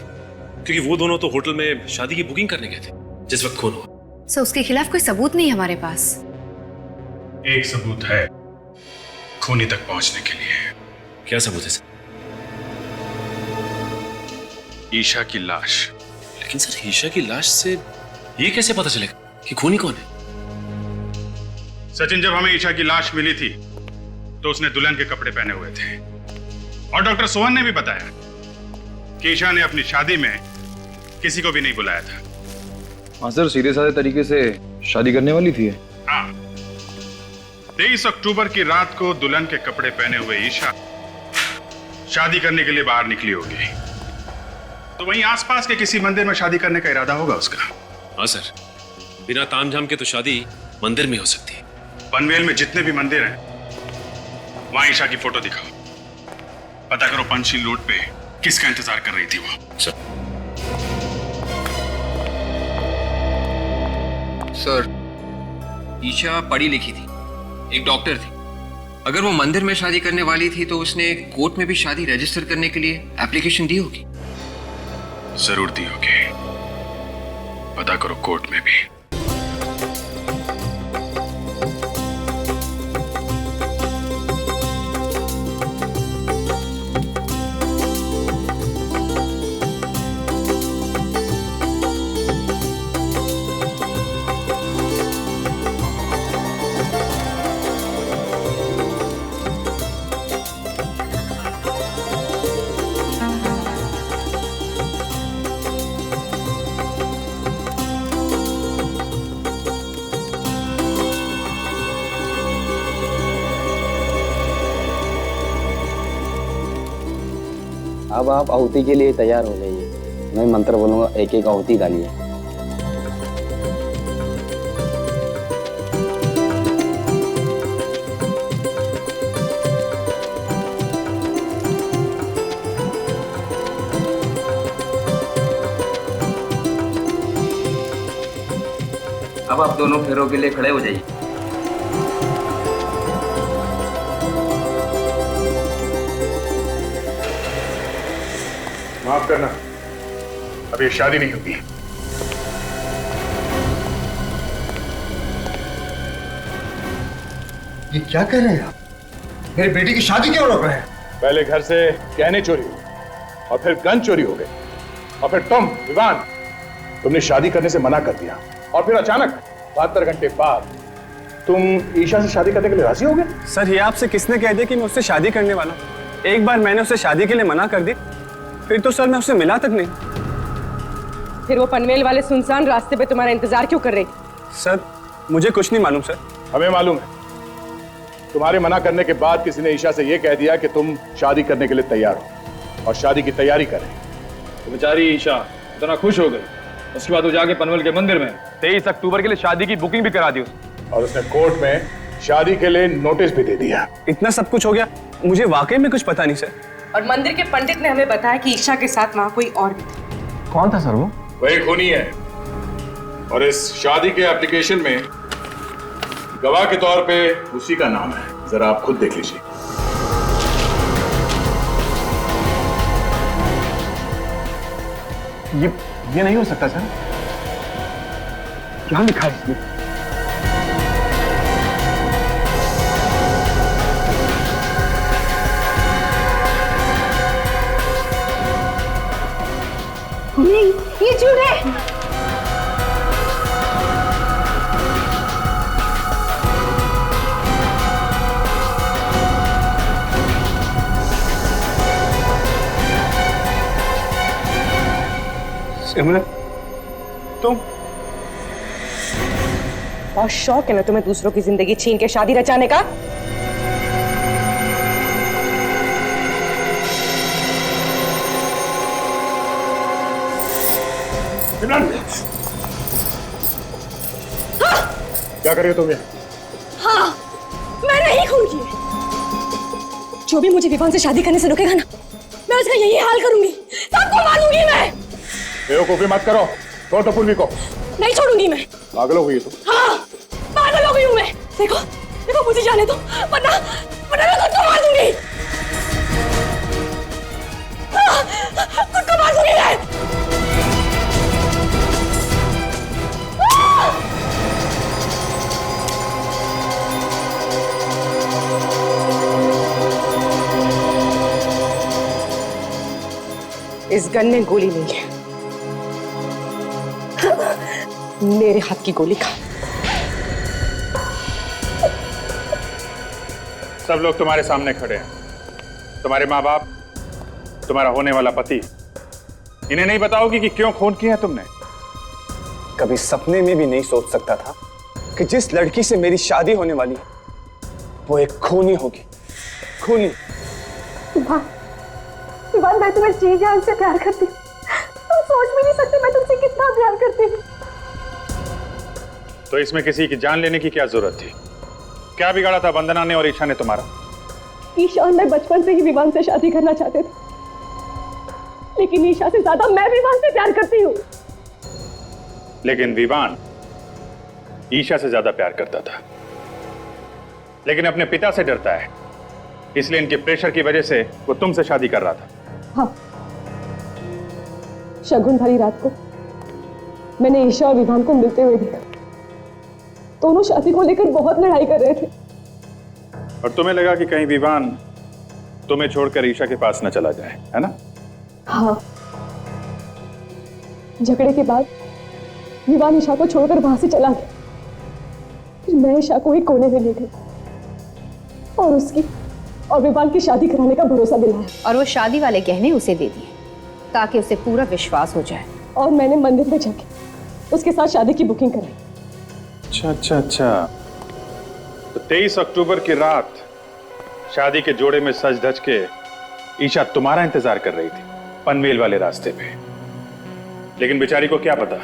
क्योंकि वो दोनों तो होटल में शादी की बुकिंग करने गए थे जिस वक्त खून हुआ। सर उसके खिलाफ कोई सबूत नहीं हमारे पास। एक सबूत है खूनी तक पहुंचने के लिए। क्या सबूत है सर? ईशा की लाश। लेकिन सर ईशा की लाश से ये कैसे पता चलेगा कि खूनी कौन है? सचिन, जब हमें ईशा की लाश मिली थी तो उसने दुल्हन के कपड़े पहने हुए थे, और डॉक्टर सोहन ने भी बताया कि ईशा ने अपनी शादी में किसी को भी नहीं बुलाया था। हाँ सर, सीधे साधे तरीके से शादी करने वाली थी। हाँ, 23 अक्टूबर की रात को दुल्हन के कपड़े पहने हुए ईशा शादी करने के लिए बाहर निकली होगी, तो वहीं आसपास के किसी मंदिर में शादी करने का इरादा होगा उसका। हाँ सर, बिना तामझाम के तो शादी मंदिर में हो सकती है। पनवेल में जितने भी मंदिर हैं वहां ईशा की फोटो दिखाओ, पता करो पंचशील रोड पे किसका इंतजार कर रही थी वो। सर ईशा पढ़ी लिखी थी, एक डॉक्टर थी। अगर वो मंदिर में शादी करने वाली थी तो उसने कोर्ट में भी शादी रजिस्टर करने के लिए एप्लीकेशन दी होगी। जरूर दी होगी, पता करो कोर्ट में भी। अब आप आहुति के लिए तैयार हो जाइए। मैं मंत्र बोलूंगा, एक एक आहुति डालिए। अब आप दोनों फेरों के लिए खड़े हो जाइए। माफ करना, अब ये शादी नहीं होगी। ये क्या कह रहे हैं आप? मेरी बेटी की शादी क्यों रोक रहे हैं? पहले घर से गहने चोरी हुए, और फिर गन चोरी हो गए, और फिर तुम विवान, तुमने शादी करने से मना कर दिया, और फिर अचानक 72 घंटे बाद तुम ईशा से शादी करने के लिए राजी हो गए। सर ये आपसे किसने कह दिया कि मैं उससे शादी करने वाला हूँ? एक बार मैंने उससे शादी के लिए मना कर दी, फिर तो सर मैं उससे मिला तक नहीं। फिर वो पनवेल वाले सुनसान रास्ते पे तुम्हारा इंतजार क्यों कर रही? सर मुझे कुछ नहीं मालूम सर। हमें मालूम है, तुम्हारे मना करने के बाद किसी ने ईशा से यह कह दिया कि तुम शादी करने के लिए तैयार हो और शादी की तैयारी करें। तो बेचारी ईशा इतना खुश हो गई, उसके बाद वो जाके पनवेल के मंदिर में 23 अक्टूबर के लिए शादी की बुकिंग भी करा दी उसने, और उसने कोर्ट में शादी के लिए नोटिस भी दे दिया। इतना सब कुछ हो गया, मुझे वाकई में कुछ पता नहीं सर। और मंदिर के पंडित ने हमें बताया कि ईशा के साथ वहाँ कोई और भी था। कौन था सर वो? वही खूनी है, और इस शादी के एप्लीकेशन में गवाह के तौर पे उसी का नाम है। जरा आप खुद देख लीजिए। ये नहीं हो सकता सर। क्या लिखा है इसमें? नहीं, ये झूठ है। सिमरन, तुम? बहुत शौक है ना तुम्हें दूसरों की जिंदगी छीन के शादी रचाने का? सिमरन! क्या कर रही हो तुम ये? हाँ, मैंने ही खून किए। जो भी मुझे विवान से शादी करने से रोकेगा ना, मैं उसका यही हाल करूंगी, सबको मारूंगी मैं। बेवकूफी मत करो, छोड़ दो पूर्वी को। नहीं छोड़ूंगी मैं। पागल हो गई तुम। हाँ, पागल हो गई हूँ मैं। देखो, देखो मुझे जाने दो, वरना मैं खुद को मार दूंगी। खुद को मार दूंगी मैं। इस गन में गोली नहीं है, मेरे हाथ की गोली का। सब लोग तुम्हारे सामने खड़े हैं, तुम्हारे माँ बाप, तुम्हारा होने वाला पति। इन्हें नहीं बताओगी कि क्यों खून किया तुमने? कभी सपने में भी नहीं सोच सकता था कि जिस लड़की से मेरी शादी होने वाली है वो एक खूनी होगी। खूनी। विवान, मैं तुम्हें जी जान से प्यार करती हूँ। तुम सोच भी नहीं सकते मैं तुमसे कितना प्यार करती हूँ। तो इसमें किसी की जान लेने की क्या जरूरत थी? क्या बिगाड़ा था वंदना ने और ईशा ने तुम्हारा? ईशा और मैं बचपन से ही विवान से शादी करना चाहते थे, लेकिन ईशा से ज्यादा मैं विवान से प्यार करती हूँ। लेकिन विवान ईशा से ज्यादा प्यार करता था, लेकिन अपने पिता से डरता है, इसलिए इनके प्रेशर की वजह से वो तुमसे शादी कर रहा था। हाँ, शगुन भरी रात को मैंने ईशा और विवान को मिलते हुए देखा। दोनों शादी को लेकर बहुत लड़ाई कर रहे थे। और तुम्हें लगा कि कहीं विवान तुम्हें छोड़कर ईशा के पास न चला जाए, है ना? हाँ, झगड़े के बाद विवान ईशा को छोड़कर वहां से चला गया। फिर मैं ईशा को एक कोने में ले गई और उसकी और विवान की शादी कराने का भरोसा दिलाया। और वो शादी वाले गहने उसे दे दिए ताकि उसे पूरा विश्वास हो जाए। और मैंने मंदिर में जाके उसके साथ शादी की बुकिंग कराई। अच्छा अच्छा अच्छा, तो 23 अक्टूबर की रात शादी के जोड़े में सज धज के ईशा तुम्हारा इंतजार कर रही थी पनवेल वाले रास्ते पे। लेकिन बेचारी को क्या पता,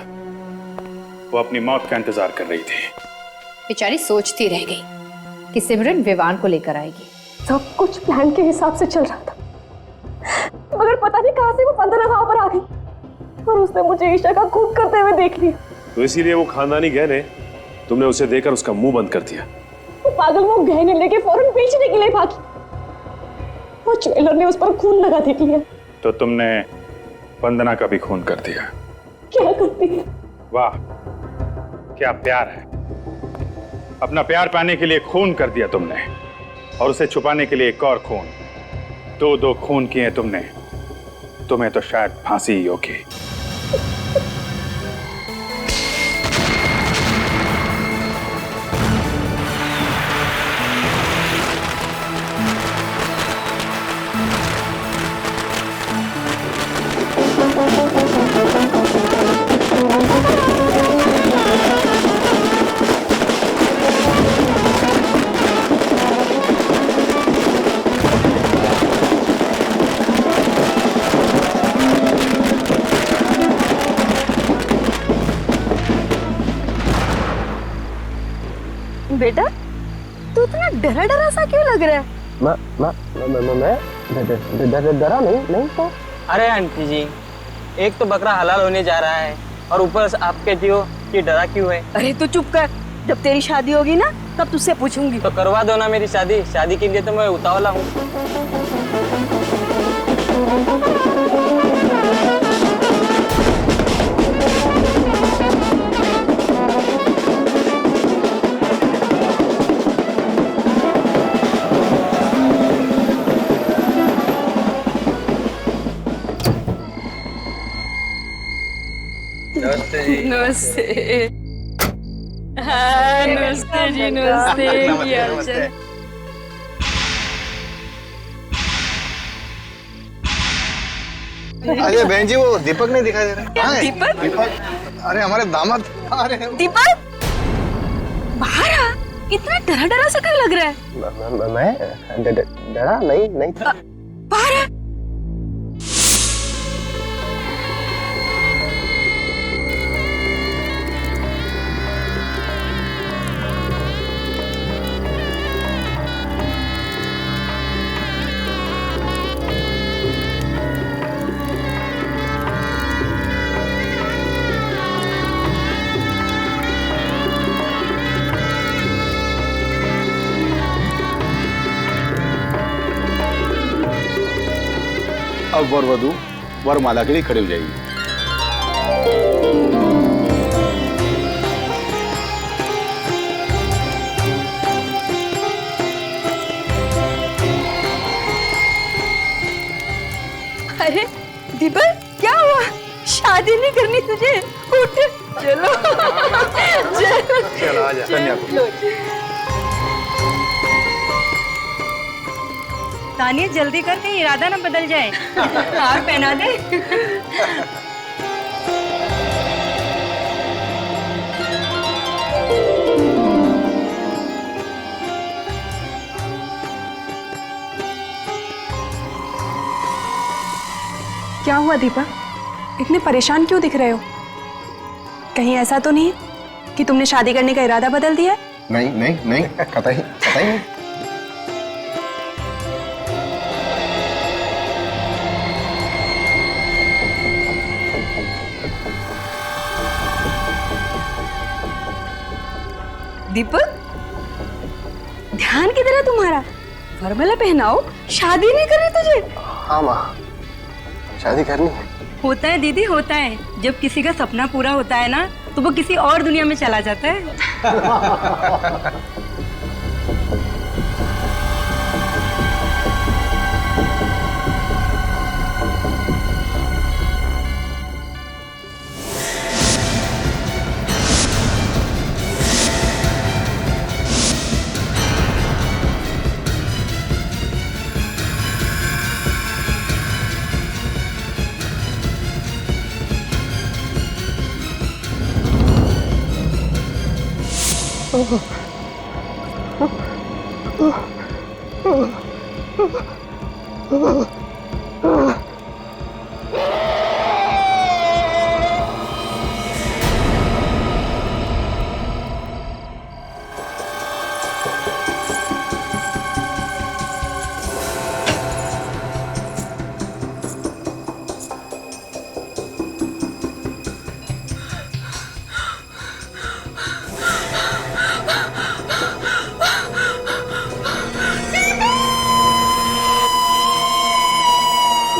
वो अपनी मौत का इंतजार कर रही थी। बेचारी सोचती रह गई कि सिमरन विवान को लेकर आएगी। सब कुछ प्लान के हिसाब से चल रहा था, मगर पता नहीं कहां से वो वंदना वहां पर आ गई और उसने मुझे ईशा का खून करते हुए देख लिया। तो इसीलिए वो खानदानी गहने तुमने उसे देकर उसका मुंह बंद कर दिया। वो पागल वो गहने लेके फौरन बेचने के लिए भागी। वो ज्वेलर ने उस पर खून लगा देख लिया। तो तुमने वंदना का भी खून कर दिया। क्या करती है? वाह, क्या प्यार है। अपना प्यार पाने के लिए खून कर दिया तुमने, और उसे छुपाने के लिए एक और खून। दो खून किए तुमने। तुम्हें तो शायद फांसी ही होगी। बेटा, तू इतना डरा डरा सा क्यों लग रहा है? मैं डरा नहीं तो। अरे आंटी जी, एक तो बकरा हलाल होने जा रहा है और ऊपर से आप कहती हो कि डरा क्यों है? अरे तू चुप कर, जब तेरी शादी होगी ना तब तुझसे पूछूंगी। तो करवा दो ना मेरी शादी। शादी के लिए तो मैं उतावला हूँ। नमस्ते। हाँ, नमस्ते जी, नमस्ते। क्या हाल चाल? अरे बहन जी, वो दीपक नहीं दिखाई दे रहा। हाँ, दीपक? अरे हमारे दामाद आ रहे हैं। दीपक, बाहर आ। इतना डरा डरा सा क्यों लग रहा है? मैं डरा नहीं था। बाहर आ। अब वर वधू वरमाला के लिए खड़े हो जाइए। अरे दीपक, क्या हुआ? शादी नहीं करनी तुझे? उठ, चलो चलो आजा कन्या को। तानिया जल्दी कर, कहीं इरादा ना बदल जाए। हार पहना दे। क्या हुआ दीपक, इतने परेशान क्यों दिख रहे हो? कहीं ऐसा तो नहीं कि तुमने शादी करने का इरादा बदल दिया? नहीं नहीं नहीं, कतई नहीं। दीपक, ध्यान किधर है तुम्हारा? वरमाला पहनाओ, शादी नहीं करनी तुझे? हाँ माँ, शादी करनी है। होता है दीदी, होता है। जब किसी का सपना पूरा होता है ना, तो वो किसी और दुनिया में चला जाता है।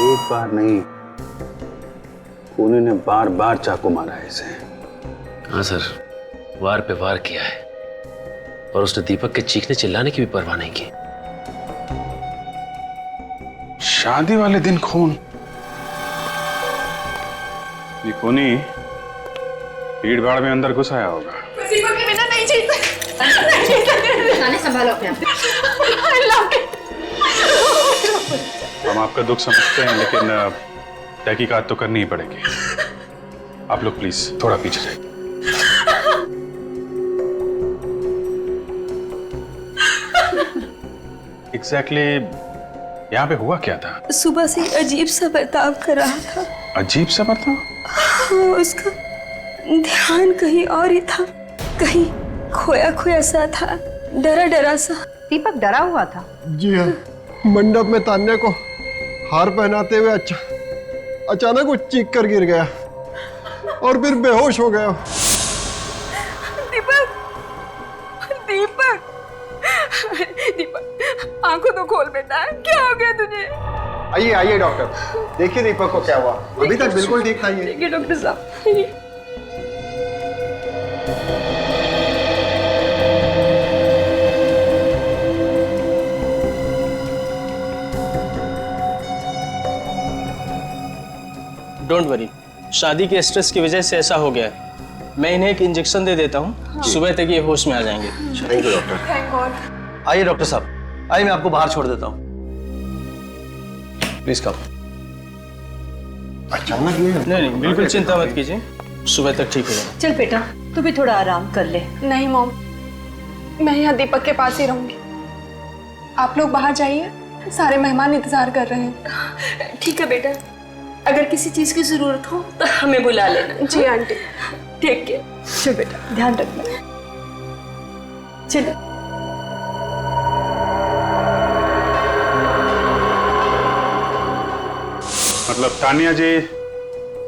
एक बार नहीं, खूनी ने बार बार चाकू मारा है इसे। हाँ सर, वार पे वार किया है और उसने दीपक के चीखने चिल्लाने की भी परवाह नहीं की। शादी वाले दिन खून। ये खूनी भीड़ भाड़ में अंदर घुस आया होगा। दीपक के बिना नहीं जी सकते। संभालो अपने आप। हम आपका दुख समझते हैं, लेकिन तहकीकात तो करनी ही पड़ेगी। आप लोग प्लीज थोड़ा पीछे जाइए। एग्जैक्टली यहाँ पे हुआ क्या था? सुबह से अजीब सा बर्ताव कर रहा था। अजीब सा बर्ताव? हाँ, उसका ध्यान कहीं और ही था, कहीं खोया खोया सा था, डरा डरा सा। दीपक डरा हुआ था? जी हाँ, मंडप में तान्या को हार पहनाते हुए अचानक वो चीख कर गिर गया और फिर बेहोश हो गया। दीपक, दीपक, दीपक, आंखों तो खोल बेटा, क्या हो गया तुझे? आइए आइए डॉक्टर, देखिए दीपक को क्या हुआ। अभी तक बिल्कुल ठीक था ये। देखिए डॉक्टर साहब। डोंट वरी, शादी के स्ट्रेस की वजह से ऐसा हो गया है। मैं इन्हें एक इंजेक्शन दे देता हूँ, हाँ। सुबह तक ये होश में आ जाएंगे। Thank you doctor. Thank God. आइए डॉक्टर साहब, आइए मैं आपको बाहर छोड़ देता हूँ। Please come. अचानक ये? नहीं नहीं, बिल्कुल चिंता मत कीजिए, सुबह तक ठीक हो जाएगा। चल बेटा, तू भी थोड़ा आराम कर ले। नहीं मॉम, मैं यहाँ दीपक के पास ही रहूंगी। आप लोग बाहर जाइए, सारे मेहमान इंतजार कर रहे हैं। ठीक है बेटा, अगर किसी चीज की जरूरत हो तो हमें बुला लेना। जी आंटी। ठीक है, चल बेटा, ध्यान रखना। चलो। मतलब तानिया जी,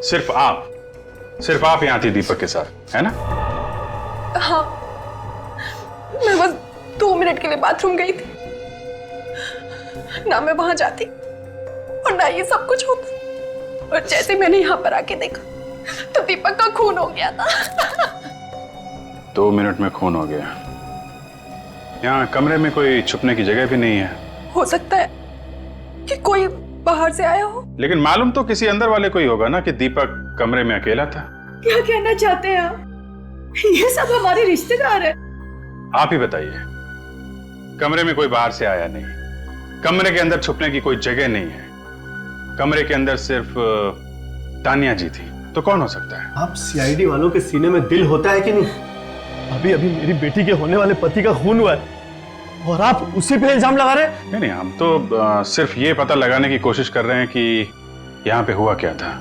सिर्फ आप यहाँ थी दीपक के साथ, है ना? हाँ, मैं बस 2 मिनट के लिए बाथरूम गई थी ना, मैं वहां जाती और वरना ये सब कुछ होता। और जैसे मैंने यहाँ पर आके देखा तो दीपक का खून हो गया था। 2 मिनट में खून हो गया। यहाँ कमरे में कोई छुपने की जगह भी नहीं है। हो सकता है कि कोई बाहर से आया हो। लेकिन मालूम तो किसी अंदर वाले को ही होगा ना कि दीपक कमरे में अकेला था। क्या कहना चाहते हैं आप? ये सब हमारे रिश्तेदार हैं। आप ही बताइए। कमरे में कोई बाहर से आया नहीं, कमरे के अंदर छुपने की कोई जगह नहीं है, कमरे के अंदर सिर्फ तानिया जी थी, तो कौन हो सकता है? आप सीआईडी वालों के सीने में दिल होता है कि नहीं? अभी अभी मेरी बेटी के होने वाले पति का खून हुआ है और आप उसी पे इल्जाम लगा रहे हैं? नहीं, हम तो सिर्फ ये पता लगाने की कोशिश कर रहे हैं कि यहाँ पे हुआ क्या था,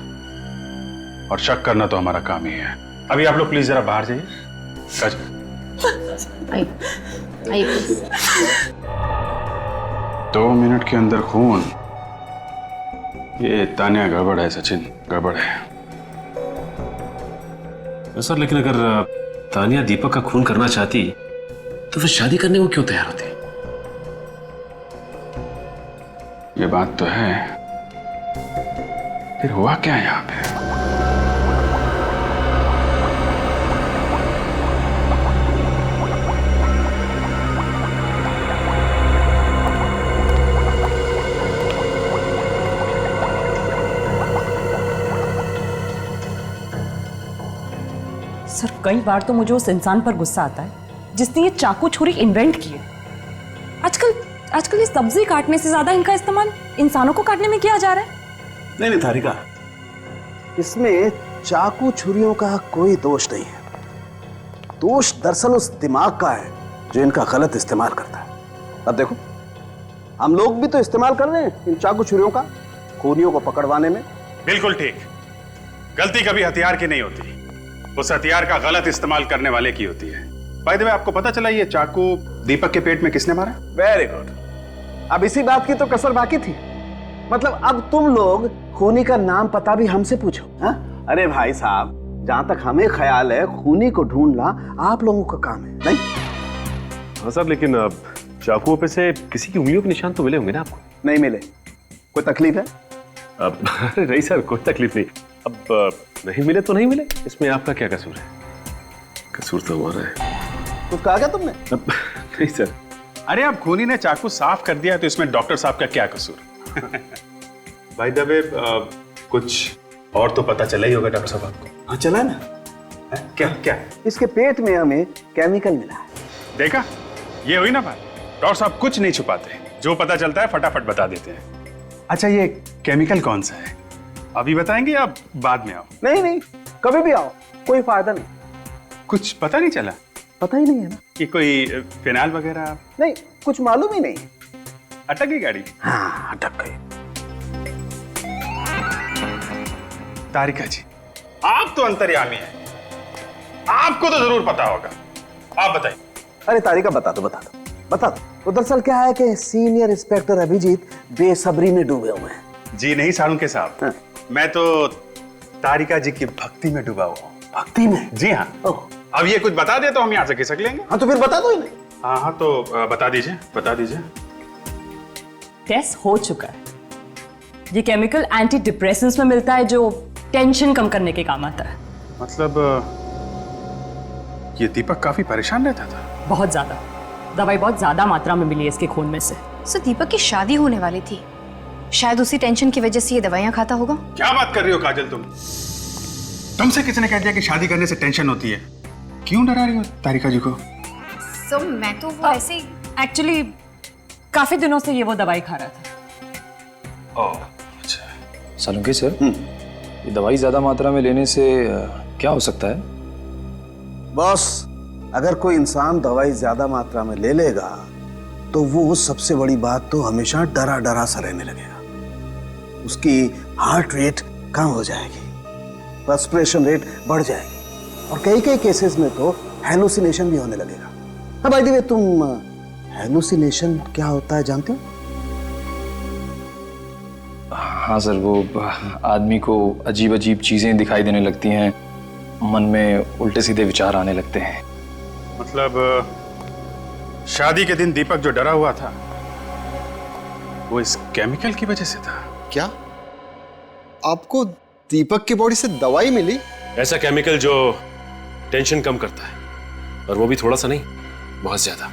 और शक करना तो हमारा काम ही है। अभी आप लोग प्लीज जरा बाहर जाइए। आइए 2 मिनट के अंदर खून, ये तानिया गड़बड़ है सचिन, गड़बड़ है। सर लेकिन अगर तानिया दीपक का खून करना चाहती तो फिर शादी करने को क्यों तैयार होती? ये बात तो है, फिर हुआ क्या यहाँ पे? सर कई बार तो मुझे उस इंसान पर गुस्सा आता है जिसने ये चाकू छुरी इन्वेंट की है। आजकल ये सब्जी काटने से ज्यादा इनका इस्तेमाल इंसानों को काटने में किया जा रहा है। नहीं नहीं तारिका, इसमें चाकू छुरियों का कोई दोष नहीं है। दोष दरअसल उस दिमाग का है जो इनका गलत इस्तेमाल करता है। अब देखो, हम लोग भी तो इस्तेमाल कर रहे हैं इन चाकू छुरियों का खूनियों को पकड़वाने में। बिल्कुल ठीक। गलती कभी हथियार की नहीं होती, उस हथियार का गलत इस्तेमाल करने वाले की होती है। बाय द वे, आपको पता चला ये चाकू दीपक के पेट में किसने मारा? Very good. अब इसी बात की तो कसर बाकी थी। मतलब अब तुम लोग खूनी का नाम पता भी हमसे पूछो। हा? अरे भाई साहब, जहां तक हमें ख्याल है खूनी को ढूंढना आप लोगों का काम है, नहीं? हाँ सर, लेकिन चाकुओं पे से किसी की उंगलियों के निशान तो मिले होंगे ना आपको? नहीं मिले। कोई तकलीफ है? अब नहीं सर, कोई तकलीफ नहीं। अब नहीं मिले तो नहीं मिले, इसमें आपका क्या कसूर है? कसूर तो हमारा है। कुछ कहा क्या तुमने? नहीं सर। अरे अब खूनी ने चाकू साफ कर दिया तो इसमें डॉक्टर साहब का क्या कसूर? बाय द वे, कुछ और तो पता चला ही होगा डॉक्टर साहब आपको। हाँ चला ना। क्या क्या? इसके पेट में हमें केमिकल मिला है। देखा, ये हुई ना बात। डॉक्टर साहब कुछ नहीं छुपाते, जो पता चलता है फटाफट बता देते हैं। अच्छा, ये केमिकल कौन सा है अभी बताएंगे या बाद में आओ? नहीं नहीं, कभी भी आओ, कोई फायदा नहीं। कुछ पता नहीं चला? पता ही नहीं है ना कि कोई फिनाइल वगैरह? नहीं, कुछ मालूम ही नहीं। अटक गई गाड़ी? हाँ अटक गई। तारिका जी, आप तो अंतर्यामी हैं, आपको तो जरूर पता होगा, आप बताइए। अरे तारिका, बता दो। तो दरअसल क्या है कि सीनियर इंस्पेक्टर अभिजीत बेसब्री में डूबे हुए हैं। जी नहीं सालुंके साहब, हाँ। मैं तो तारिका जी की भक्ति में डूबा हुआ हूँ। भक्ति में? जी हाँ। अब ये कुछ बता दे तो हम यहाँ से खिसक लेंगे। हाँ तो फिर बता दो इन्हें। हाँ तो बता दीजिए। टेस्ट हो चुका है। ये केमिकल एंटी डिप्रेसेंट्स में मिलता है जो टेंशन कम करने के काम आता है। मतलब ये दीपक काफी परेशान रहता था? बहुत ज्यादा। दवाई बहुत ज्यादा मात्रा में मिली है इसके खून में से। सर दीपक की शादी होने वाली थी, शायद उसी टेंशन की वजह से ये दवाइयां खाता होगा। क्या बात कर रही हो काजल तुम? तुमसे किसने कह दिया कि शादी करने से टेंशन होती है? क्यों डरा रही हो तारिका जी को? सर मैं तो वो ऐसे ही एक्चुअली काफी दिनों से ये वो दवाई खा रहा था। ओह अच्छा। सालुंके सर, ये दवाई ज्यादा मात्रा में लेने से क्या हो सकता है? बॉस, अगर कोई इंसान दवाई ज्यादा मात्रा में ले लेगा तो वो सबसे बड़ी बात तो हमेशा डरा सा रहने लगेगा। उसकी हार्ट रेट कम हो जाएगी, रेस्पिरेशन रेट बढ़ जाएगी और कई केसेस में तो हेलुसिनेशन भी होने लगेगा। हाँ भाई दी, तुम हेलुसिनेशन क्या होता है जानते हो? हाँ सर, वो आदमी को अजीब अजीब चीजें दिखाई देने लगती हैं, मन में उल्टे सीधे विचार आने लगते हैं। मतलब शादी के दिन दीपक जो डरा हुआ था वो इस केमिकल की वजह से था क्या? आपको दीपक की बॉडी से दवाई मिली? ऐसा केमिकल जो टेंशन कम करता है, और वो भी थोड़ा सा नहीं, बहुत ज्यादा।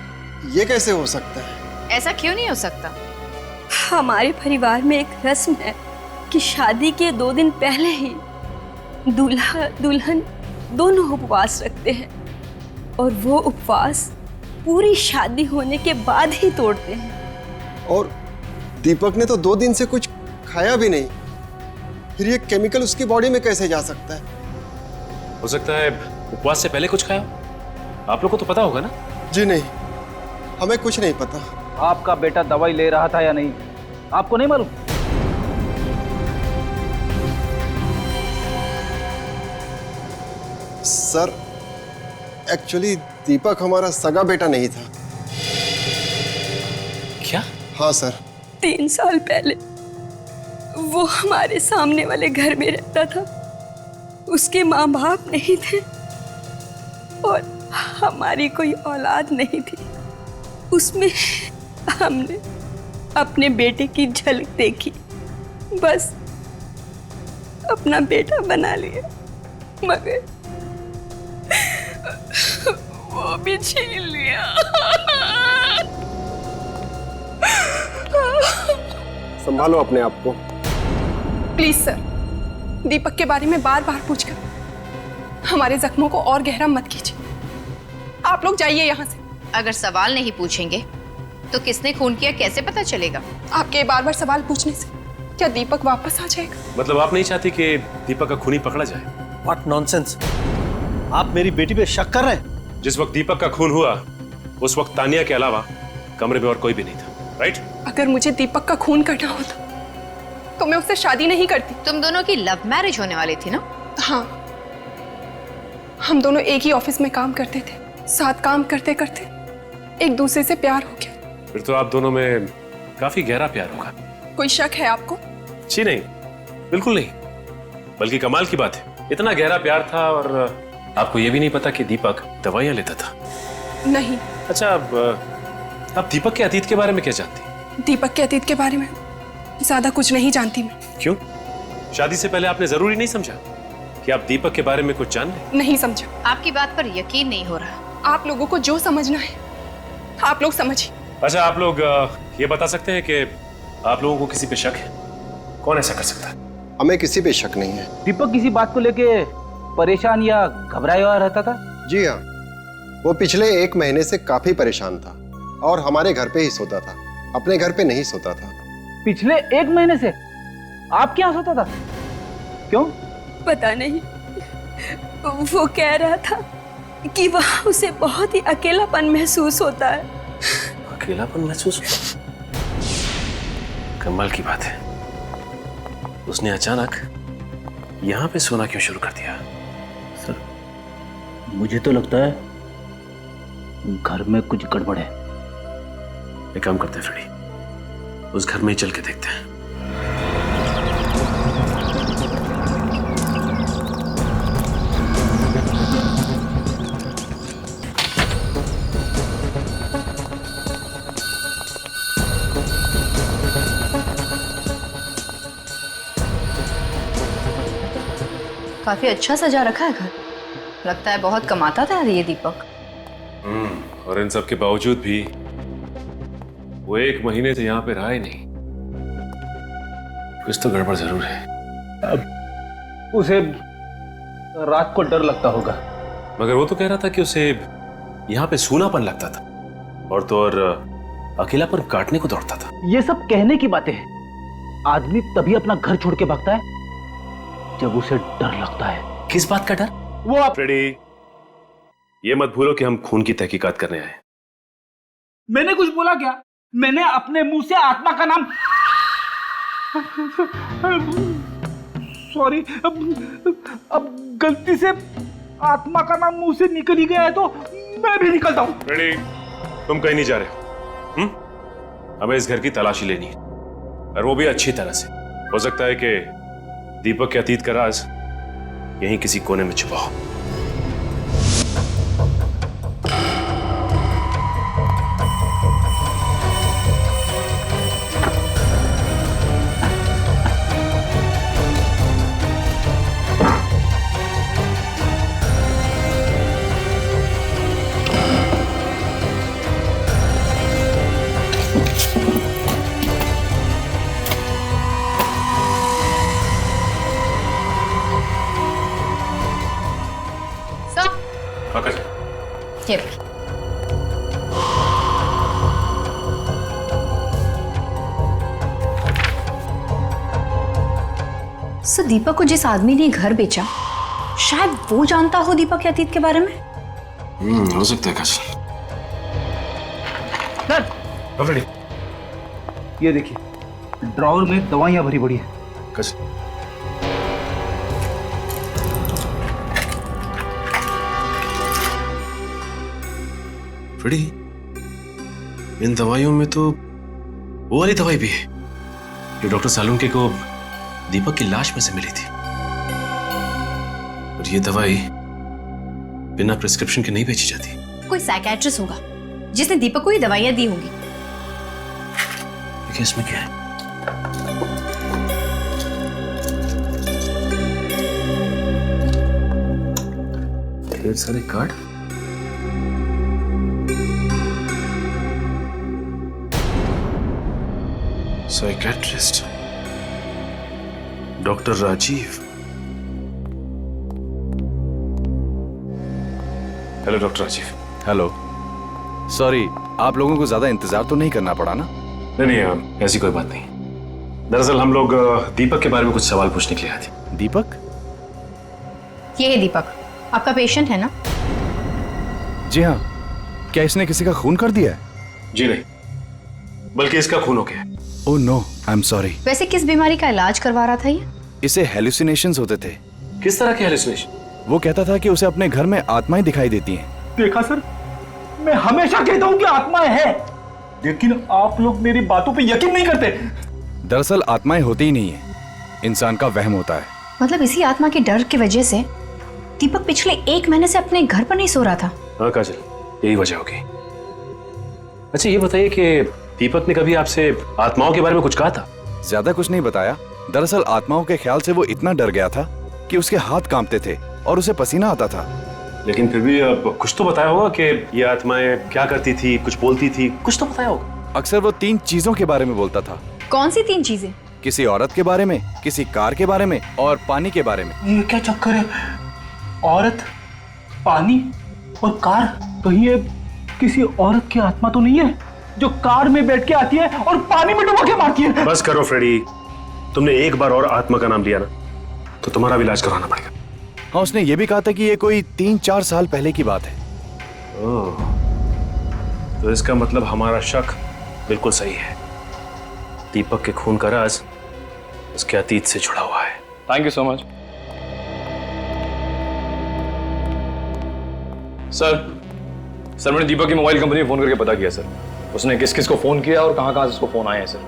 ये कैसे हो सकता है? ऐसा क्यों नहीं हो सकता? हमारे परिवार में एक रस्म है कि शादी के 2 दिन पहले ही दूल्हा दुल्हन दोनों उपवास रखते हैं, और वो उपवास पूरी शादी होने के बाद ही तोड़ते हैं। और दीपक ने तो 2 दिन से कुछ खाया भी नहीं, फिर ये केमिकल उसकी बॉडी में कैसे जा सकता है? हो सकता है उपवास से पहले कुछ खाया। आप लोग को तो पता होगा ना? जी नहीं, हमें कुछ नहीं पता। आपका बेटा दवाई ले रहा था या नहीं, आपको नहीं मालूम? सर, एक्चुअली दीपक हमारा सगा बेटा नहीं था। क्या? हाँ सर। 3 साल पहले वो हमारे सामने वाले घर में रहता था। उसके माँ बाप नहीं थे और हमारी कोई औलाद नहीं थी। उसमें हमने अपने बेटे की झलक देखी, बस अपना बेटा बना लिया, मगर वो भी छीन लिया। संभालो अपने आप को। प्लीज सर, दीपक के बारे में बार बार पूछकर हमारे जख्मों को और गहरा मत कीजिए। आप लोग जाइए यहाँ से। अगर सवाल नहीं पूछेंगे तो किसने खून किया कैसे पता चलेगा? आपके बार बार सवाल पूछने से क्या दीपक वापस आ जाएगा? मतलब आप नहीं चाहती कि दीपक का खूनी पकड़ा जाए? What nonsense! आप मेरी बेटी पे शक कर रहे हैं? जिस वक्त दीपक का खून हुआ उस वक्त तानिया के अलावा कमरे में और कोई भी नहीं था, राइट? अगर मुझे दीपक का खून करना होता तो मैं उससे शादी नहीं करती। तुम दोनों की लव मैरिज होने वाली थी ना? हाँ, हम दोनों एक ही ऑफिस में काम करते थे। साथ काम करते करते एक दूसरे से प्यार हो गया। फिर तो आप दोनों में काफी गहरा प्यार होगा। कोई शक है आपको? जी नहीं, बिल्कुल नहीं। बल्कि कमाल की बात है, इतना गहरा प्यार था और आपको ये भी नहीं पता कि दीपक दवाइयां लेता था। नहीं। अच्छा, अब आप दीपक के अतीत के बारे में क्या जानती? दीपक के अतीत के बारे में ज्यादा कुछ नहीं जानती मैं। क्यों? शादी से पहले आपने जरूरी नहीं समझा कि आप दीपक के बारे में कुछ जान लें? नहीं समझा। आपकी बात पर यकीन नहीं हो रहा। आप लोगों को जो समझना है आप लोग समझिए। अच्छा, आप लोग ये बता सकते हैं कि आप लोगों को किसी पे शक है? कौन ऐसा कर सकता है? हमें किसी पे शक नहीं है। दीपक किसी बात को लेके परेशान या घबराया हुआ रहता था? जी हाँ, वो पिछले 1 महीने से काफी परेशान था और हमारे घर पे ही सोता था, अपने घर पे नहीं सोता था। पिछले 1 महीने से आपके यहाँ सोता था? क्यों? पता नहीं, वो कह रहा था कि वहाँ उसे बहुत ही अकेलापन महसूस होता है। अकेलापन महसूस होता? कमाल की बात है, उसने अचानक यहाँ पे सोना क्यों शुरू कर दिया? सर, मुझे तो लगता है घर में कुछ गड़बड़ है। एक काम करते हैं फ्रेडी, उस घर में ही चल के देखते हैं। काफी अच्छा सजा रखा है घर। लगता है बहुत कमाता था ये दीपक। और इन सब के बावजूद भी वो 1 महीने से यहाँ पे रहा ही नहीं। कुछ तो गड़बड़ जरूर है। अब उसे रात को डर लगता होगा। मगर वो तो कह रहा था कि उसे यहाँ पे सूनापन लगता था और तो और अकेलापन काटने को दौड़ता था। ये सब कहने की बातें हैं। आदमी तभी अपना घर छोड़ के भागता है जब उसे डर लगता है। किस बात का डर? वो आप फ्रेडी, ये मत भूलो कि हम खून की तहकीकात करने आए। मैंने कुछ बोला क्या? मैंने अपने मुंह से आत्मा का नाम सॉरी, अब गलती से आत्मा का नाम मुंह से निकल ही गया है तो मैं भी निकलता हूं। फ्रेडी, तुम कहीं नहीं जा रहे हो। हमें इस घर की तलाशी लेनी है और वो भी अच्छी तरह से। हो सकता है कि दीपक के अतीत का राज यहीं किसी कोने में छुपा हो। ये सर, दीपक को जिस आदमी ने घर बेचा, शायद वो जानता हो दीपक के अतीत के बारे में। हो सकता है काजल। सर, ये देखिए, ड्रॉवर में दवाइयां भरी पड़ी है। काजल, फ्रेडी, इन दवाइयों में तो वो वाली दवाई भी है जो डॉक्टर सालुंके को दीपक की लाश में से मिली थी। और ये दवाई बिना प्रिस्क्रिप्शन के नहीं बेची जाती। कोई साइकियाट्रिस्ट होगा जिसने दीपक को ये दवाइयां दी होंगी। देखिए इसमें क्या है। ढेर सारे card. Psychiatrist doctor Rajiv. Hello doctor Rajiv. Hello, sorry, आप लोगों को ज्यादा इंतजार तो नहीं करना पड़ा ना? नहीं, ऐसी कोई बात नहीं। दरअसल हम लोग दीपक के बारे में कुछ सवाल पूछने के लिए आए थे। दीपक? ये है दीपक, आपका पेशेंट है ना? जी हाँ। क्या इसने किसी का खून कर दिया है? जी नहीं, बल्कि इसका खून हो गया। Oh no, I am sorry. वैसे किस बीमारी का इलाज करवा रहा था ये? इसे हेलुसिनेशंस होते थे। किस तरह के हेलुसिनेशन? वो कहता था कि उसे अपने घर में आत्माएं दिखाई देती हैं। देखा सर, मैं हमेशा कहता हूँ कि आत्माएं हैं, लेकिन आप लोग मेरी बातों पे यकीन नहीं करते। दरअसल आत्माएं होती ही नहीं है, इंसान का वहम होता है। मतलब इसी आत्मा के डर की वजह से दीपक पिछले 1 महीने से अपने घर पर नहीं सो रहा था। हाँ काजल, यही वजह होगी। अच्छा ये बताइए कि दीपक ने कभी आपसे आत्माओं के बारे में कुछ कहा था? ज्यादा कुछ नहीं बताया। दरअसल आत्माओं के ख्याल से वो इतना डर गया था कि उसके हाथ कांपते थे और उसे पसीना आता था। लेकिन फिर भी कुछ तो बताया होगा कि ये आत्माएं क्या करती थी, कुछ बोलती थी, कुछ तो बताया होगा। अक्सर वो 3 चीजों के बारे में बोलता था। कौन सी 3 चीजें? किसी औरत के बारे में, किसी कार के बारे में और पानी के बारे में। ये क्या चक्कर है? औरत, पानी और कार? कहीं ये किसी औरत की आत्मा तो नहीं है जो कार में बैठ के आती है और पानी में डुबो के मारती है? बस करो फ्रेडी, तुमने एक बार और आत्मा का नाम लिया ना तो तुम्हारा भी इलाज करवाना पड़ेगा। हाँ, उसने ये भी कहा था कि ये कोई 3-4 साल पहले की बात है। ओह, तो इसका मतलब हमारा शक बिल्कुल सही है। दीपक के खून का राज उसके अतीत से जुड़ा हुआ है। Thank you so much sir, मैंने दीपक की मोबाइल कंपनी में फोन करके पता किया सर। उसने किस किस को फोन किया और कहां से उसको फोन आए हैं सर।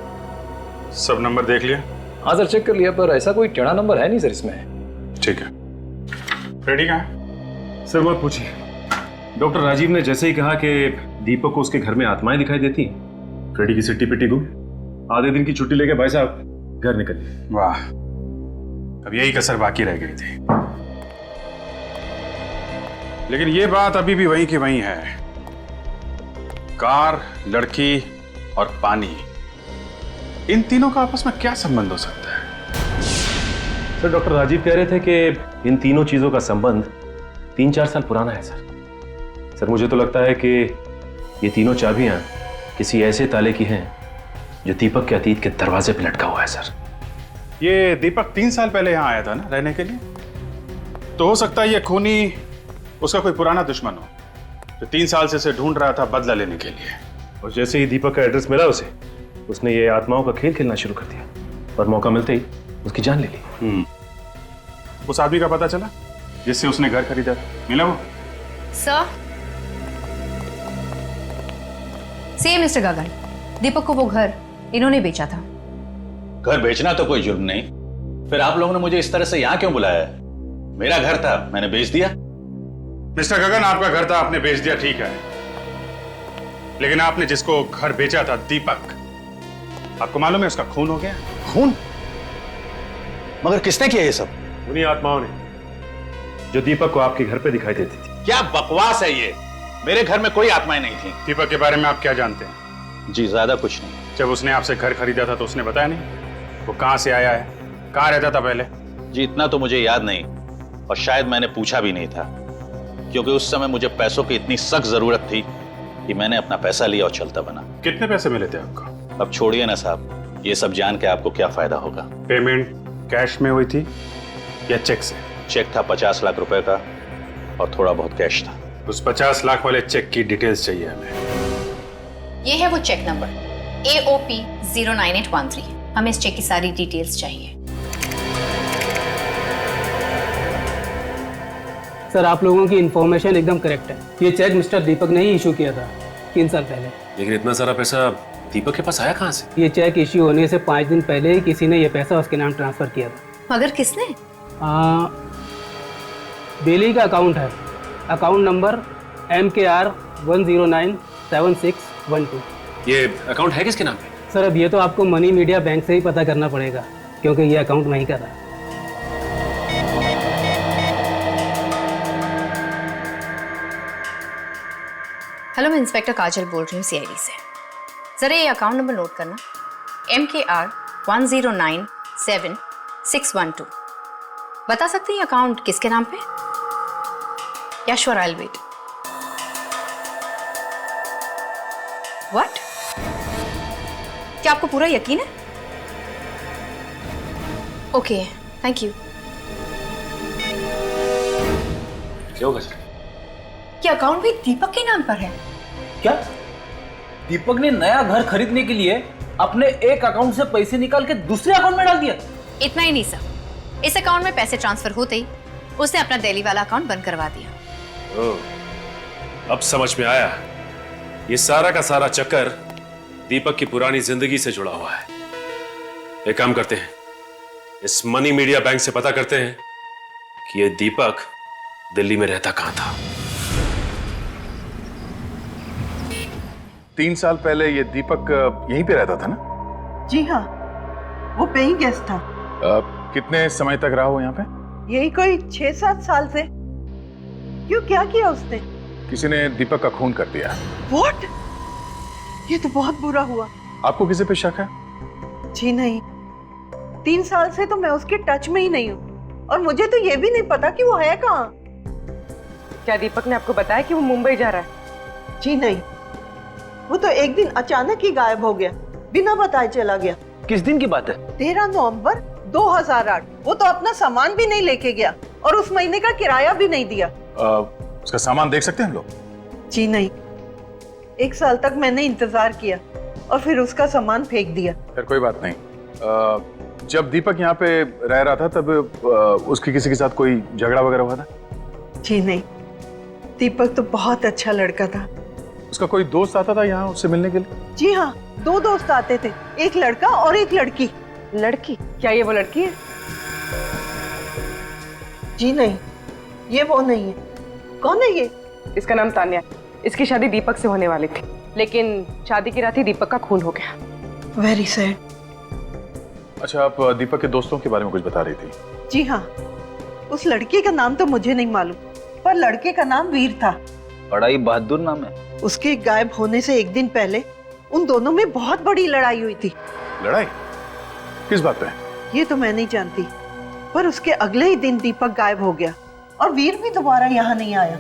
सब नंबर देख लिया? हाँ सर, चेक कर लिया, पर ऐसा कोई टेढ़ा नंबर है नहीं सर इसमें। ठीक है। फ्रेडी कहाँ है? सर मत पूछिए, डॉक्टर राजीव ने जैसे ही कहा कि दीपक को उसके घर में आत्माएं दिखाई देती, फ्रेडी की सिट्टी पिट्टी गुम। आधे दिन की छुट्टी लेके भाई साहब घर निकल गए। वाह, अब यही कसर बाकी रह गई थी। लेकिन ये बात अभी भी वहीं की वहीं है। कार, लड़की और पानी, इन तीनों का आपस में क्या संबंध हो सकता है? सर डॉक्टर राजीव कह रहे थे कि इन तीनों चीजों का संबंध 3-4 साल पुराना है सर। मुझे तो लगता है कि ये तीनों चाबियां किसी ऐसे ताले की हैं जो दीपक के अतीत के दरवाजे पे लटका हुआ है सर। ये दीपक 3 साल पहले यहाँ आया था ना रहने के लिए, तो हो सकता है ये खूनी उसका कोई पुराना दुश्मन हो जो 3 साल से उसे ढूंढ रहा था बदला लेने के लिए। और जैसे ही दीपक का एड्रेस मिला उसने ये आत्माओं का खेल खेलना शुरू कर दिया और मौका मिलते ही उसकी जान ले ली। उस आदमी का पता चला जिससे उसने घर खरीदा था? मिला वो? सर, सी मिस्टर गगन, दीपक को वो घर इन्होंने बेचा था। घर बेचना तो कोई जुर्म नहीं, फिर आप लोगों ने मुझे इस तरह से यहाँ क्यों बुलाया? मेरा घर था, मैंने बेच दिया। मिस्टर गगन, आपका घर था, आपने बेच दिया, ठीक है, लेकिन आपने जिसको घर बेचा था, दीपक, आपको मालूम है उसका खून हो गया? खून? मगर किसने किया ये सब? उन्हीं आत्माओं ने जो दीपक को आपके घर पे दिखाई देती थी। क्या बकवास है ये? मेरे घर में कोई आत्माएं नहीं थी। दीपक के बारे में आप क्या जानते हैं? जी ज्यादा कुछ नहीं। जब उसने आपसे घर खरीदा था तो उसने बताया नहीं वो कहां से आया है, कहां रहता था पहले? जी इतना तो मुझे याद नहीं, और शायद मैंने पूछा भी नहीं था। क्योंकि उस समय मुझे पैसों की इतनी सख्त जरूरत थी कि मैंने अपना पैसा लिया और चलता बना। कितने पैसे मिले थे आपको? अब छोड़िए ना साहब, ये सब जान के आपको क्या फायदा होगा। पेमेंट कैश में हुई थी या चेक से? चेक था 50 लाख रुपए का और थोड़ा बहुत कैश था। उस 50 लाख वाले चेक की डिटेल्स चाहिए हमें। ये है वो चेक नंबर AOP 09813। हमें इस चेक की सारी डिटेल्स चाहिए। सर, आप लोगों की इंफॉर्मेशन एकदम करेक्ट है। ये चेक मिस्टर दीपक ने ही इशू किया था 3 साल पहले। लेकिन इतना सारा पैसा दीपक के पास आया कहाँ से? ये चेक इश्यू होने से 5 दिन पहले ही किसी ने ये पैसा उसके नाम ट्रांसफर किया था। मगर किसने? बेली का अकाउंट है, अकाउंट नंबर MKR 1097612। ये अकाउंट है किसके नाम पे? सर, अब ये तो आपको मनी मीडिया बैंक से ही पता करना पड़ेगा, क्योंकि ये अकाउंट वहीं का था। हेलो, मैं इंस्पेक्टर काजल बोल रही हूँ CID से। जरा ये अकाउंट नंबर नोट करना, MKR 1097612। बता सकते हैं ये अकाउंट किसके नाम पे? या sure, I will wait. What? क्या आपको पूरा यकीन है? Okay, thank you. क्या होगा सर? ये अकाउंट भी दीपक के नाम पर है। क्या दीपक ने नया घर खरीदने के लिए अपने एक अकाउंट से पैसे निकाल के दूसरे अकाउंट में डाल दिया? इतना ही नहीं सर, इस अकाउंट में पैसे ट्रांसफर होते ही उसने अपना दिल्ली वाला अकाउंट बंद करवा दिया। ओह, अब समझ में आया। ये सारा का सारा चक्कर दीपक की पुरानी जिंदगी से जुड़ा हुआ है। एक काम करते हैं, इस मनी मीडिया बैंक से पता करते हैं कि ये दीपक दिल्ली में रहता कहां था। 3 साल पहले ये दीपक यहीं पे रहता था ना? जी हाँ, वो पेइंग गेस्ट था। कितने समय तक रहा वो यहाँ पे? यही कोई 6-7 साल से। क्यों, क्या किया उसने? किसी ने दीपक का खून कर दिया। What? ये तो बहुत बुरा हुआ। आपको किसी पे शक है? जी नहीं, 3 साल से तो मैं उसके टच में ही नहीं हूँ, और मुझे तो ये भी नहीं पता कि वो है कहाँ। क्या दीपक ने आपको बताया कि वो मुंबई जा रहा है? जी नहीं, वो तो एक दिन अचानक ही गायब हो गया, बिना बताए चला गया। किस दिन की बात है? 13 नवंबर 2008। वो तो अपना सामान भी नहीं लेके गया और उस महीने का किराया भी नहीं दिया। उसका सामान देख सकते हैं हम लोग? जी नहीं, 1 साल तक मैंने इंतजार किया और फिर उसका सामान फेंक दिया। फिर कोई बात नहीं। जब दीपक यहाँ पे रह रहा था तब उसकी किसी के साथ कोई झगड़ा वगैरह हुआ था? जी नहीं, दीपक तो बहुत अच्छा लड़का था। उसका कोई दोस्त आता था यहाँ उससे मिलने के लिए? जी हाँ, 2 दोस्त आते थे, एक लड़का और एक लड़की। लड़की? क्या ये वो लड़की है? जी नहीं, ये वो नहीं है। कौन है ये? इसका नाम तान्या। इसकी शादी दीपक से होने वाली थी, लेकिन शादी की रात ही दीपक का खून हो गया। Very sad. अच्छा, आप दीपक के दोस्तों के बारे में कुछ बता रही थी? जी हाँ, उस लड़के का नाम तो मुझे नहीं मालूम, पर लड़के का नाम वीर था। बड़ा ही बहादुर नाम है। उसके गायब होने से एक दिन पहले उन दोनों में बहुत बड़ी लड़ाई हुई थी। लड़ाई? किस बात पे? ये तो मैं नहीं जानती, पर उसके अगले ही दिन दीपक गायब हो गया और वीर भी दोबारा यहाँ नहीं आया।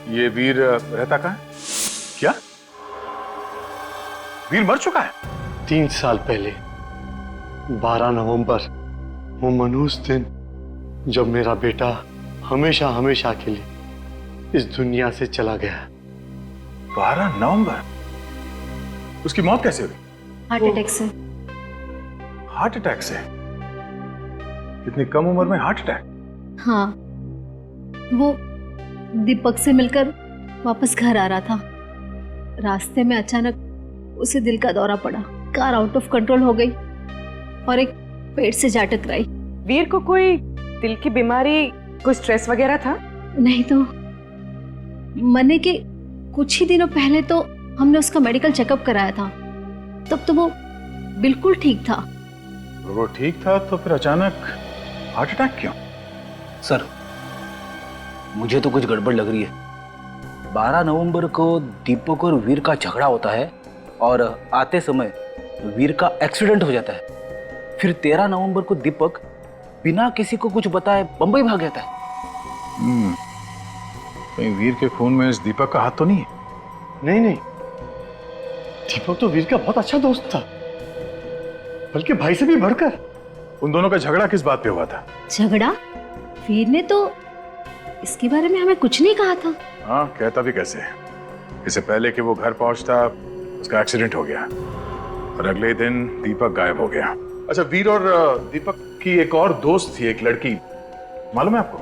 ये वीर रहता कहाँ है? क्या वीर मर चुका है? 3 साल पहले 12 नवंबर, वो मनहूस दिन जब मेरा बेटा हमेशा हमेशा के लिए इस दुनिया से चला गया। 12 नवंबर? उसकी मौत कैसे हुई? हार्ट अटैक से। हार्ट अटैक से? इतनी कम उम्र में हार्ट अटैक? हाँ, वो दीपक से मिलकर वापस घर आ रहा था। रास्ते में अचानक उसे दिल का दौरा पड़ा, कार आउट ऑफ कंट्रोल हो गई और एक पेड़ से जा टकराई। वीर को कोई दिल की बीमारी, कोई स्ट्रेस वगैरह था? नहीं तो मरने के कुछ ही दिनों पहले तो हमने उसका मेडिकल चेकअप कराया था, तब तो वो बिल्कुल ठीक था। वो ठीक था तो फिर अचानक हार्ट अटैक क्यों? सर, मुझे तो कुछ गड़बड़ लग रही है। 12 नवंबर को दीपक और वीर का झगड़ा होता है और आते समय वीर का एक्सीडेंट हो जाता है। फिर 13 नवंबर को दीपक बिना किसी को कुछ बताए बंबई भाग जाता है। कहीं वीर के खून में इस दीपक का हाथ तो नहीं है? नहीं नहीं, दीपक तो वीर का बहुत अच्छा दोस्त था, बल्कि भाई से भी बढ़कर। उन दोनों का झगड़ा किस बात पे हुआ था? झगड़ा? वीर ने तो इसके बारे में हमें कुछ नहीं कहा था। हाँ, कहता भी कैसे? इससे पहले कि वो घर पहुंचता उसका एक्सीडेंट हो गया और अगले दिन दीपक गायब हो गया। अच्छा, वीर और दीपक की एक और दोस्त थी, एक लड़की, मालूम है आपको?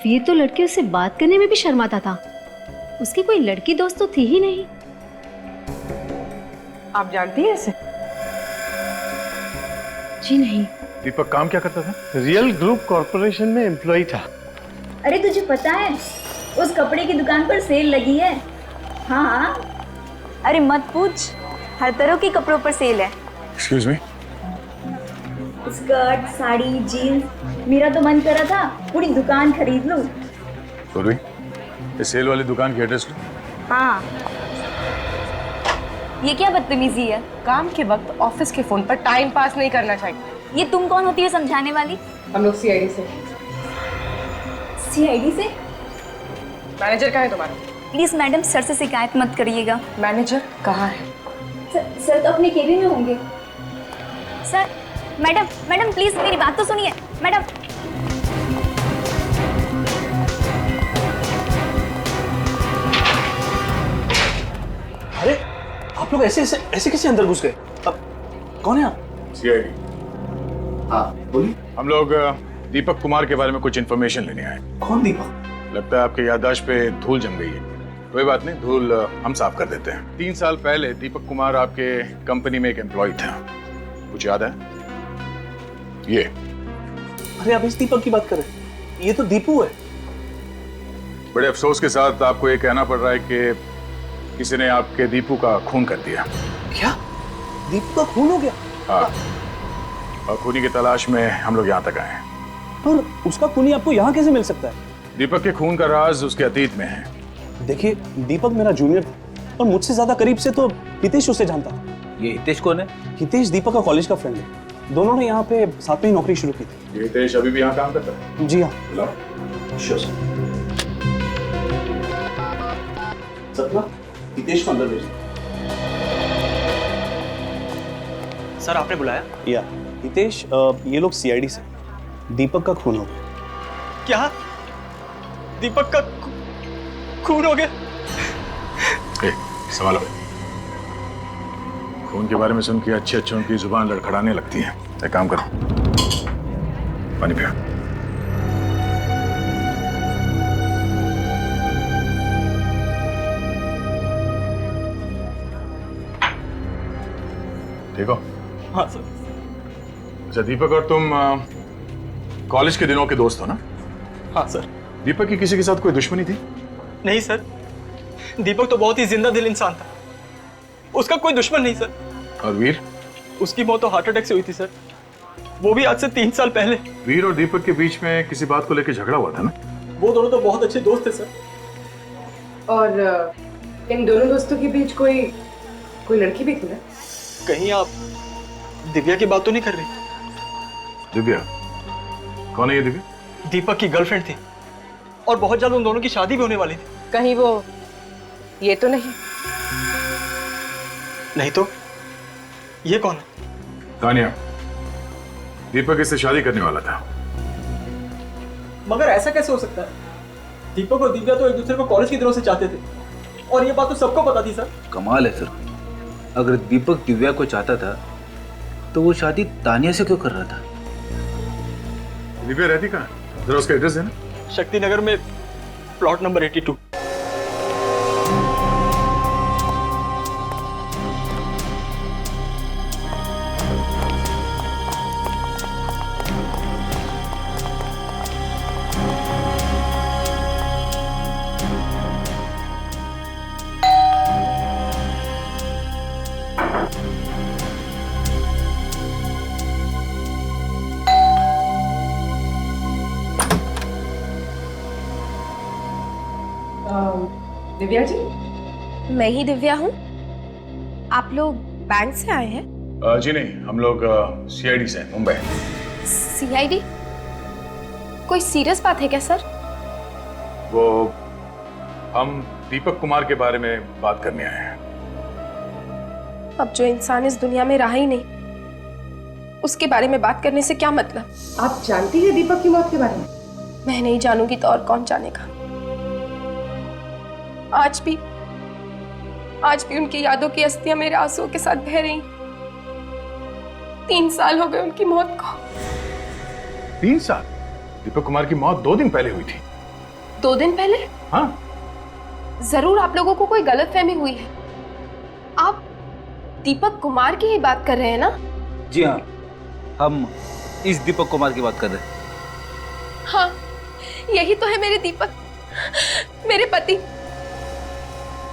वीर तो लड़कियों से बात करने में भी शर्माता था, उसकी कोई लड़की दोस्त तो थी ही नहीं। आप जानती हैं इसे? जी नहीं। दीपक काम क्या करता था? रियल ग्रुप कॉर्पोरेशन में एम्प्लॉय था। अरे तुझे पता है उस कपड़े की दुकान पर सेल लगी है? हाँ। अरे मत पूछ, हर तरह के कपड़ों पर सेल है। Excuse me? Skirt, sari, jeans, मेरा तो मन कर रहा था पूरी दुकान खरीद लूं। पूर्वी, इस सेल वाली दुकान की एड्रेस लो। हाँ। ये क्या बदतमीजी है? काम के वक्त ऑफिस के फोन पर टाइम पास नहीं करना चाहिए। ये तुम कौन होती है समझाने वाली? हम लोग सीआईडी से। सीआईडी से? मैनेजर कहाँ है तुम्हारा? प्लीज मैडम, सर से शिकायत मत करिएगा। मैनेजर कहाँ है? सर तो अपने केबिन में होंगे। सर, मैडम मैडम प्लीज मेरी बात तो सुनिए मैडम। अरे आप लोग ऐसे कैसे अंदर घुस गए? अब कौन है आप? सीआईडी। हाँ बोलिए। हम लोग दीपक कुमार के बारे में कुछ इन्फॉर्मेशन लेने आए। कौन दीपक? लगता है आपके याददाश्त पे धूल जम गई है। कोई बात नहीं, धूल हम साफ कर देते हैं। 3 साल पहले दीपक कुमार आपके कंपनी में एक एम्प्लॉय था, कुछ याद है? ये। अरे आप इस दीपक की बात कर रहे हैं? ये तो दीपू है। बड़े अफसोस के साथ आपको ये कहना पड़ रहा है कि किसी ने आपके दीपू का खून कर दिया। क्या? दीपू का खून हो गया? हाँ, और खूनी की तलाश में हम लोग यहाँ तक आए हैं। पर उसका खूनी आपको यहाँ कैसे मिल सकता है? दीपक के खून का राज उसके अतीत में है। देखिए, दीपक मेरा जूनियर था और मुझसे ज्यादा करीब से तो हितेश उसे जानता था। ये हितेश कौन है? हितेश दीपक का कॉलेज का फ्रेंड है। दोनों ने यहाँ पे साथ में ही नौकरी शुरू की थी। ये हितेश अभी भी यहाँ काम करता है? जी हाँ। बुलाओ। Sure sir. सपना, हितेश को अंदर भेजो। सर आपने बुलाया? या हितेश, ये लोग सीआईडी से। दीपक का खून हो गया। क्या? दीपक का खून हो गया? सवाल है। खून के बारे में सुन के अच्छे अच्छों की जुबान लड़खड़ाने लगती है। एक काम करो, पानी पियो। ठीक हो? हाँ सर। अच्छा, दीपक और तुम कॉलेज के दिनों के दोस्त हो ना? हाँ सर। दीपक की किसी के साथ कोई दुश्मनी थी? नहीं सर, दीपक तो बहुत ही जिंदा दिल इंसान था, उसका कोई दुश्मन नहीं सर। और वीर? उसकी मौत तो हार्ट अटैक से हुई थी सर, वो भी आज से 3 साल पहले। वीर और दीपक के बीच में किसी बात को लेकर झगड़ा हुआ था ना? वो दोनों तो बहुत अच्छे दोस्त थे सर। और इन दोनों दोस्तों के बीच कोई लड़की भी थी ना? कहीं आप दिव्या की बात तो नहीं कर रही? दिव्या? कौन है ये दिव्या? दीपक की गर्लफ्रेंड थी और बहुत जल्द उन दोनों की शादी भी होने वाली थी। कहीं वो ये तो नहीं? नहीं तो ये कौन है? तानिया, दीपक इससे शादी करने वाला था। मगर ऐसा कैसे हो सकता है? दीपक और दिव्या तो एक दूसरे को कॉलेज की दिनों से चाहते थे और ये बात तो सबको पता थी सर। कमाल है सर, अगर दीपक दिव्या को चाहता था तो वो शादी तानिया से क्यों कर रहा था? दिव्या रहती कहाँ? जरा उसका एड्रेस देना। शक्ति नगर में प्लॉट नंबर 82। दिव्या जी? मैं ही दिव्या हूँ। आप लोग बैंक से आए हैं? जी नहीं, हम लोग सीआईडी से हैं, मुंबई। सीआईडी? कोई सीरियस बात है क्या सर? वो हम दीपक कुमार के बारे में बात करने आए हैं। अब जो इंसान इस दुनिया में रहा ही नहीं, उसके बारे में बात करने से क्या मतलब? आप जानती है दीपक की मौत के बारे में? मैं नहीं जानूंगी तो और कौन जानेगा। आज भी उनकी यादों की अस्थियां मेरे आंसुओं के साथ बह रही। 3 साल हो गए उनकी मौत को। 3 साल? दीपक कुमार की मौत 2 दिन पहले हुई थी। 2 दिन पहले? हाँ। जरूर आप लोगों को कोई गलतफहमी हुई है। आप दीपक कुमार की ही बात कर रहे हैं ना? जी हाँ, हम इस दीपक कुमार की बात कर रहे हैं। हाँ, यही तो है मेरे दीपक, मेरे पति,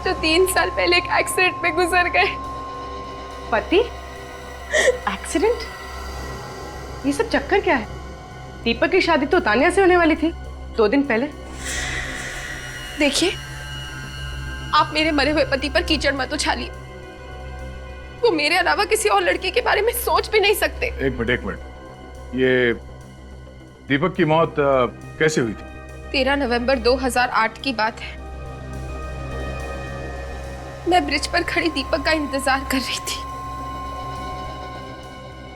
जो 3 साल पहले एक एक्सीडेंट में गुजर गए। पति? एक्सीडेंट? ये सब चक्कर क्या है? दीपक की शादी तो तानिया से होने वाली थी 2 दिन पहले। देखिए, आप मेरे मरे हुए पति पर कीचड़ मत उछालिए। वो मेरे अलावा किसी और लड़की के बारे में सोच भी नहीं सकते। एक मिनट, ये दीपक की मौत कैसे हुई थी? 13 नवंबर 2008 की बात है। मैं ब्रिज पर खड़ी दीपक का इंतजार कर रही थी,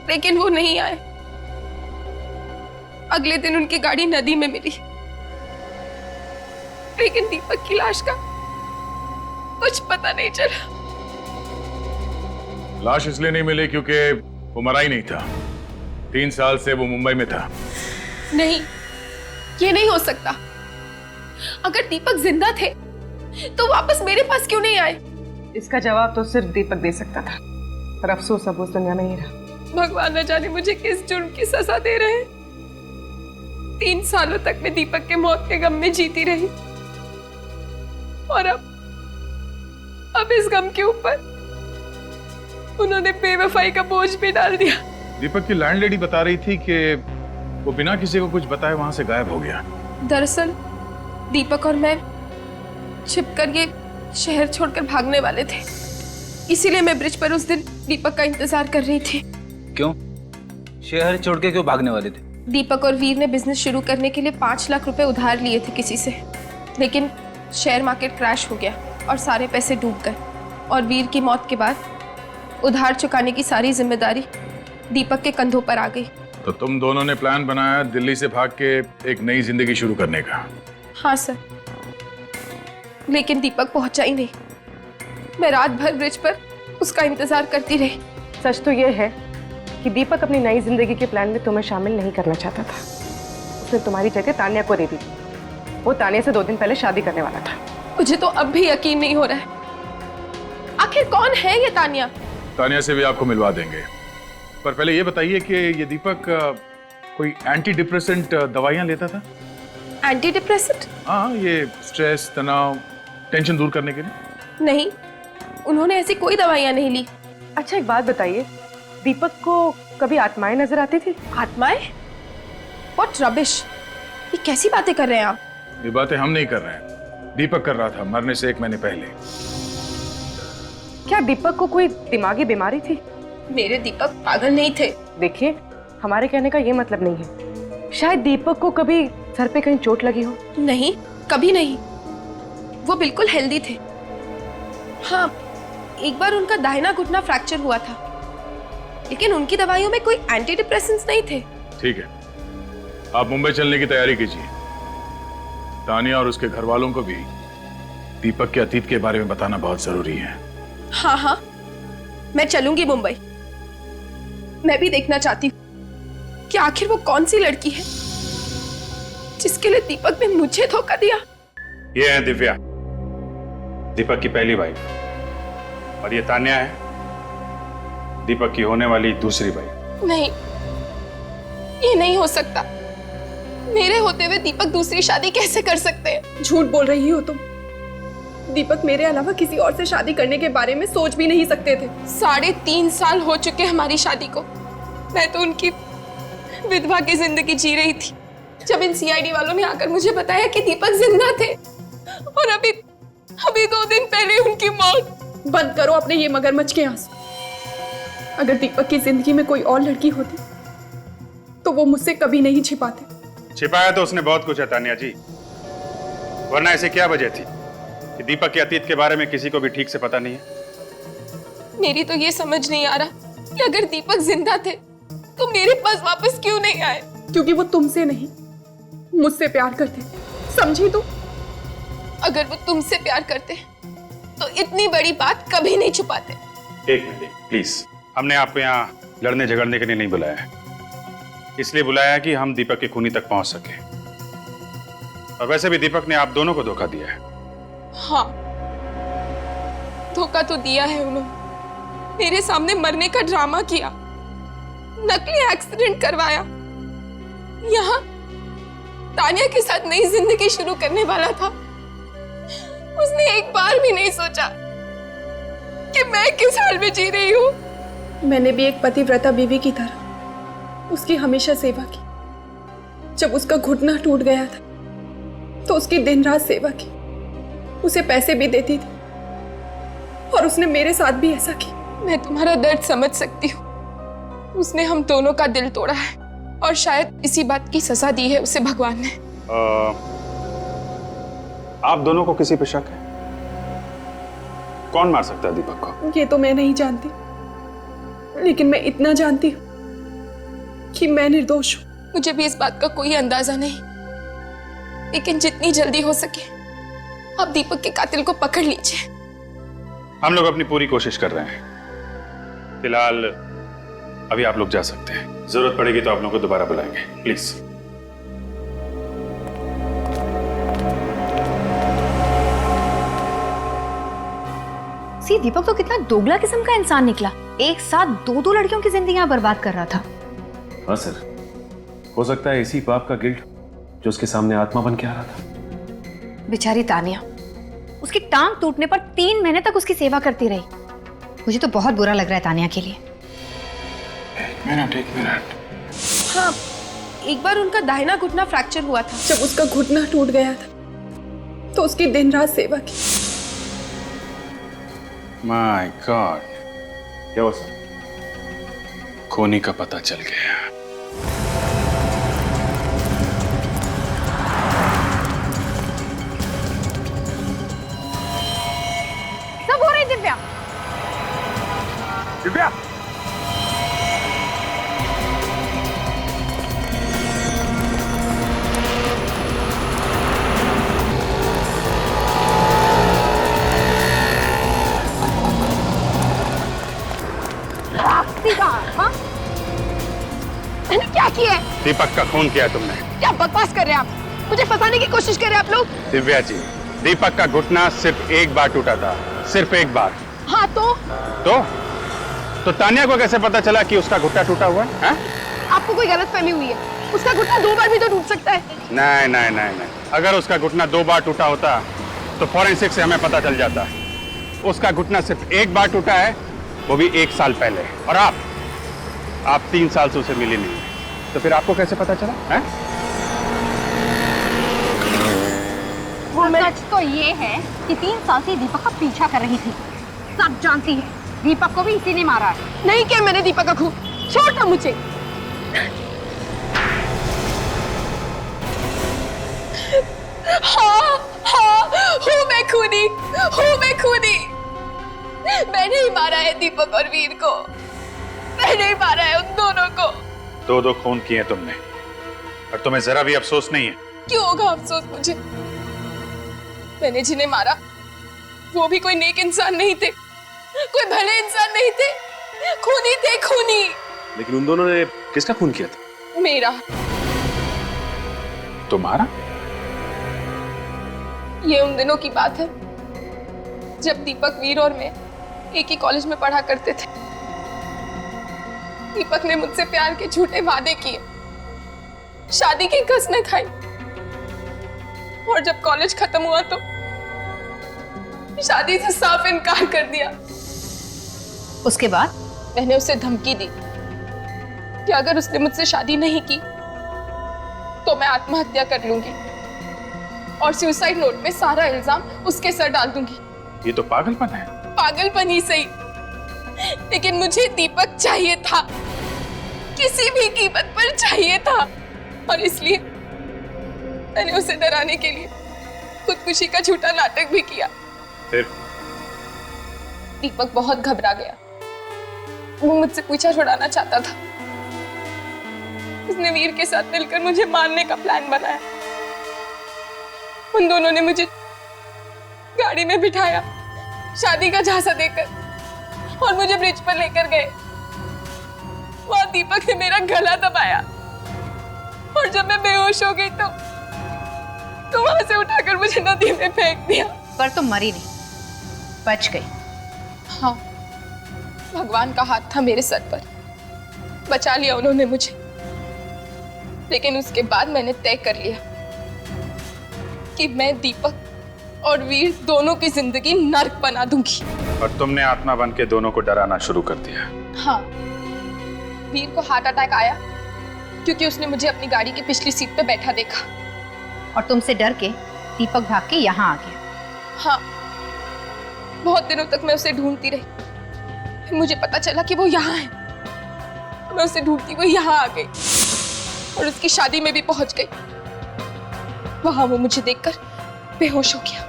लेकिन वो नहीं आए। अगले दिन उनकी गाड़ी नदी में मिली, लेकिन दीपक की लाश का कुछ पता नहीं चला। लाश इसलिए नहीं मिली क्योंकि वो मरा ही नहीं था। 3 साल से वो मुंबई में था। नहीं, ये नहीं हो सकता। अगर दीपक जिंदा थे तो वापस मेरे पास क्यों नहीं आए? इसका जवाब तो सिर्फ दीपक दे सकता था, पर अफसोस अब उस दुनिया में नहीं रहा। भगवान न जाने मुझे किस जुर्म की सजा दे रहे हैं। 3 सालों तक मैं दीपक के मौत के गम में जीती रही, और अब इस गम के ऊपर उन्होंने बेवफाई का बोझ भी डाल दिया। दीपक की लैंडलेडी बता रही थी कि वो बिना किसी को कुछ बताए वहां से गायब हो गया। दरअसल दीपक और मैं छिपकर ये शहर छोड़कर भागने वाले थे, इसीलिए मैं ब्रिज पर उस दिन दीपक का इंतजार कर रही थी। क्यों? शहर छोड़ के क्यों भागने वाले थे? दीपक और वीर ने बिजनेस शुरू करने के लिए 5 लाख रुपए उधार लिए थे किसी से, लेकिन शेयर मार्केट क्रैश हो गया और सारे पैसे डूब गए। और वीर की मौत के बाद उधार चुकाने की सारी जिम्मेदारी दीपक के कंधों पर आ गई। तो तुम दोनों ने प्लान बनाया दिल्ली से भाग के एक नई जिंदगी शुरू करने का? हाँ सर, लेकिन दीपक पहुंचा ही नहीं। मैं रात भर ब्रिज पर उसका इंतजार करती रही। सच तो यह है कि दीपक अपनी नई जिंदगी के प्लान में तुम्हें शामिल नहीं करना चाहता था। उसने तुम्हारी जगह तानिया को दे दी। वो तानिया से 2 दिन पहले शादी करने वाला था। मुझे तो अब भी यकीन नहीं हो रहा है, आखिर कौन है ये तानिया? तानिया से भी आपको मिलवा देंगे, पर पहले ये बताइए कि ये दीपक कोई एंटी डिप्रेसेंट दवाइयां लेता था? Anti depressant? हाँ, ये स्ट्रेस, तनाव, टेंशन दूर करने के लिए। नहीं, उन्होंने ऐसी कोई दवाइयां नहीं ली। अच्छा, एक बात बताइए, दीपक को कभी आत्माएं नजर आती थी? आत्माएं? व्हाट रबिश, ये कैसी बातें कर रहे हैं आप? ये बातें हम नहीं कर रहे हैं, दीपक कर रहा था मरने से 1 महीने पहले। क्या दीपक को कोई दिमागी बीमारी थी? मेरे दीपक पागल नहीं थे। देखिए, हमारे कहने का ये मतलब नहीं है। शायद दीपक को कभी सर पे कहीं चोट लगी हो। नहीं, कभी नहीं। वो बिल्कुल हेल्दी थे। हाँ, एक बार उनका दाहिना घुटना फ्रैक्चर हुआ था, लेकिन उनकी दवाइयों में कोई एंटी डिप्रेसेंट्स नहीं थे। ठीक है, आप मुंबई चलने की तैयारी कीजिए। तानिया और उसके घर वालों को भी दीपक के अतीत के बारे में बताना बहुत जरूरी है। हाँ हाँ, मैं चलूंगी मुंबई। मैं भी देखना चाहती हूँ कि आखिर वो कौन सी लड़की है जिसके लिए दीपक ने मुझे धोखा दिया। ये है दिव्या, दीपक की पहली वाइफ, और ये तान्या है, दीपक की होने वाली दूसरी वाइफ। नहीं, ये नहीं हो सकता। मेरे होते हुए दीपक दूसरी शादी कैसे कर सकते हैं? झूठ बोल रही हो तुम। दीपक मेरे अलावा किसी और से शादी करने के बारे में सोच भी नहीं सकते थे। 3.5 साल हो चुके हमारी शादी को। मैं तो उनकी विधवा की जिंदगी जी रही थी, जब इन सीआईडी वालों ने आकर मुझे बताया कि दीपक जिंदा थे, और अभी 2 दिन पहले उनकी मौत। बंद करो अपने ये मगरमच्छ के आंसू। अगर दीपक की जिंदगी में कोई और लड़की होती तो वो मुझसे कभी नहीं छिपाते। छिपाया तो उसने बहुत कुछ है तानिया जी, वरना ऐसे क्या वजह थी कि दीपक के अतीत के बारे में किसी को भी ठीक से पता नहीं है? मेरी तो ये समझ नहीं आ रहा कि अगर दीपक जिंदा थे तो मेरे पास वापस क्यों नहीं आए? क्योंकि वो तुमसे नहीं, मुझसे प्यार करते, समझी तू? अगर वो तुमसे प्यार करते तो इतनी बड़ी बात कभी नहीं छुपाते। एक मिनट प्लीज, हमने आपको यहाँ लड़ने झगड़ने के लिए नहीं बुलाया है, इसलिए बुलाया है कि हम दीपक के खूनी तक पहुंच सके। और वैसे भी दीपक ने आप दोनों को धोखा दिया है। हाँ, धोखा तो दिया है उन्होंने। मेरे सामने मरने का ड्रामा किया, नकली एक्सीडेंट करवाया, यहाँ तानिया के साथ नई जिंदगी शुरू करने वाला था। उसने एक बार भी नहीं सोचा कि मैं किस हाल में जी रही हूँ। मैंने भी एक पतिव्रता बीवी की तरह उसकी हमेशा सेवा की। जब उसका घुटना टूट गया था तो उसकी दिन रात सेवा की, उसे पैसे भी देती थी और उसने मेरे साथ भी ऐसा की। मैं तुम्हारा दर्द समझ सकती हूँ। उसने हम दोनों का दिल तोड़ा है और शायद इसी बात की सजा दी है उसे भगवान ने। आप दोनों को किसी पे शक है? कौन मार सकता है दीपक को? ये तो मैं नहीं जानती, लेकिन मैं इतना जानती हूँ कि मैं निर्दोष हूँ। मुझे भी इस बात का कोई अंदाजा नहीं, लेकिन जितनी जल्दी हो सके आप दीपक के कातिल को पकड़ लीजिए। हम लोग अपनी पूरी कोशिश कर रहे हैं। फिलहाल अभी आप लोग जा सकते हैं, जरूरत पड़ेगी तो आप लोगों को दोबारा बुलाएंगे, प्लीज। दीपक तो कितना दोगला किस्म का इंसान निकला, एक साथ दो लड़कियों की जिंदगियां बर्बाद कर रहा था। हाँ सर, हो सकता है इसी पाप का गिल्ट जो उसके सामने आत्मा बन के आ रहा था। बेचारी तानिया, उसकी टांग टूटने पर 3 महीने तक उसकी सेवा करती रही। मुझे तो बहुत बुरा लग रहा है तानिया के लिए। एक मिनट। हाँ, एक बार उनका दाहिना घुटना फ्रैक्चर हुआ था। जब उसका घुटना टूट गया था तो उसकी दिन रात सेवा की। माय गॉड, क्या हुआ सर? खूनी का पता चल गया। सब हो रही दिव्या। दिव्या, हाँ? मैंने क्या किया है? दीपक का खून किया तुमने। क्या बकवास कर रहे हैं आप? मुझे फंसाने की कोशिश कर रहे हैं आप लोग। दिव्या जी, दीपक का घुटना सिर्फ एक बार टूटा था, सिर्फ एक बार। हाँ तो तानिया को कैसे पता चला कि उसका घुटना टूटा हुआ है? आपको कोई गलतफहमी हुई है। उसका घुटना 2 बार भी तो टूट सकता है। नहीं। अगर उसका घुटना 2 बार टूटा होता तो फॉरेंसिक से हमें पता चल जाता। उसका घुटना सिर्फ एक बार टूटा है, वो भी 1 साल पहले। और आप 3 साल से उसे मिली नहीं, तो फिर आपको कैसे पता चला है? सच तो ये है कि 3 साल से दीपक का पीछा कर रही थी। सब जानती है, दीपक को भी इसी ने मारा है। नहीं किया मैंने दीपक का खून, छोड़ मुझे। हाँ, हूँ मैं खूनी। मैंने ही मारा है दीपक और वीर को। मैंने ही मारा है उन दोनों को। 2 खून किए तुमने, और तुम्हें जरा भी अफसोस नहीं है? क्यों होगा अफसोस मुझे? मैंने जिन्हें मारा वो भी कोई नेक इंसान नहीं थे, कोई भले इंसान नहीं थे, खूनी थे, खूनी। लेकिन उन दोनों ने किसका खून किया था? मेरा। तुम्हारा? ये उन दिनों की बात है जब दीपक, वीर और मैं एक ही कॉलेज में पढ़ा करते थे। दीपक ने मुझसे प्यार के झूठे वादे किए, शादी की कसमें खाई, और जब कॉलेज खत्म हुआ तो शादी से साफ इनकार कर दिया। उसके बाद मैंने उसे धमकी दी कि अगर उसने मुझसे शादी नहीं की तो मैं आत्महत्या कर लूंगी और सुसाइड नोट में सारा इल्जाम उसके सर डाल दूंगी। ये तो पागलपन है। पागलपन ही सही, लेकिन मुझे दीपक चाहिए था, किसी भी कीमत पर चाहिए था, और इसलिए मैंने उसे डराने के लिए खुदकुशी का झूठा नाटक भी किया। फिर? दीपक बहुत घबरा गया। वो मुझसे पीछा छुड़ाना चाहता था। उसने वीर के साथ मिलकर मुझे मारने का प्लान बनाया। उन दोनों ने मुझे गाड़ी में बिठाया, शादी का झांसा देकर, और मुझे ब्रिज पर लेकर गए। वहां दीपक ने मेरा गला दबाया, और जब मैं बेहोश हो गई तो वहां से उठाकर मुझे नदी में फेंक दिया। पर तुम मरी नहीं, बच गई। हाँ, भगवान का हाथ था मेरे सर पर, बचा लिया उन्होंने मुझे। लेकिन उसके बाद मैंने तय कर लिया कि मैं दीपक और वीर दोनों की जिंदगी नर्क बना दूंगी। और तुमने आत्मा बन के दोनों को डराना शुरू कर दिया। हाँ, वीर को हार्ट अटैक आया क्योंकि उसने मुझे अपनी गाड़ी की पिछली सीट पे बैठा देखा। और तुमसे डर के दीपक भाग के यहाँ आ गया। हाँ, बहुत दिनों तक मैं उसे ढूंढती रही। फिर मुझे पता चला कि वो यहाँ है। मैं उसे ढूंढती हुई यहाँ आ गई और उसकी शादी में भी पहुंच गई। वहां वो मुझे देखकर बेहोश हो गया।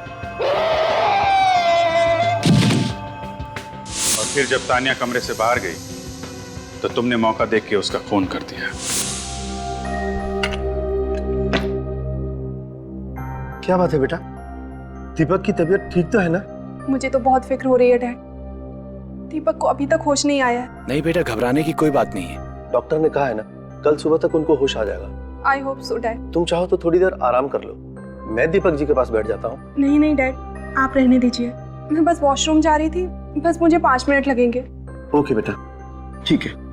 और फिर जब तानिया कमरे से बाहर गई तो तुमने मौका देख के उसका खून कर दिया। क्या बात है बेटा? दीपक की तबीयत ठीक तो है ना? मुझे तो बहुत फिक्र हो रही है डैड। दीपक को अभी तक होश नहीं आया है। नहीं बेटा, घबराने की कोई बात नहीं है। डॉक्टर ने कहा है ना, कल सुबह तक उनको होश आ जाएगा। I hope so dad. तुम चाहो तो थोड़ी देर आराम कर लो, मैं दीपक जी के पास बैठ जाता हूँ। नहीं नहीं डैड, आप रहने दीजिए। मैं बस वॉशरूम जा रही थी, बस मुझे 5 मिनट लगेंगे। ओके बेटा, ठीक है।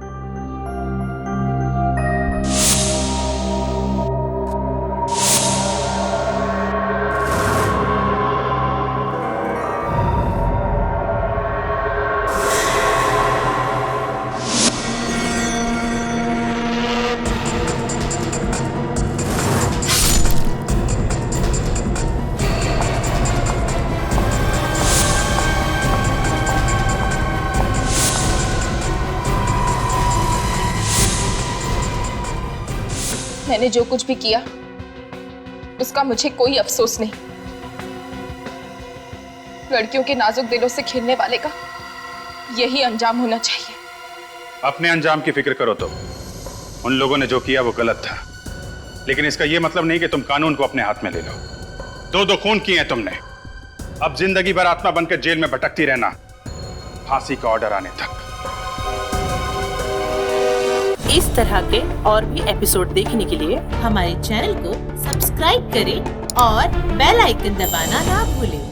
मैंने जो कुछ भी किया उसका मुझे कोई अफसोस नहीं। लड़कियों के नाजुक दिलों से खेलने वाले का यही अंजाम होना चाहिए। अपने अंजाम की फिक्र करो तो उन लोगों ने जो किया वो गलत था, लेकिन इसका यह मतलब नहीं कि तुम कानून को अपने हाथ में ले लो। 2 खून किए हैं तुमने, अब जिंदगी भर आत्मा बनकर जेल में भटकती रहना, फांसी का ऑर्डर आने तक। इस तरह के और भी एपिसोड देखने के लिए हमारे चैनल को सब्सक्राइब करें और बेल आइकन दबाना ना भूलें।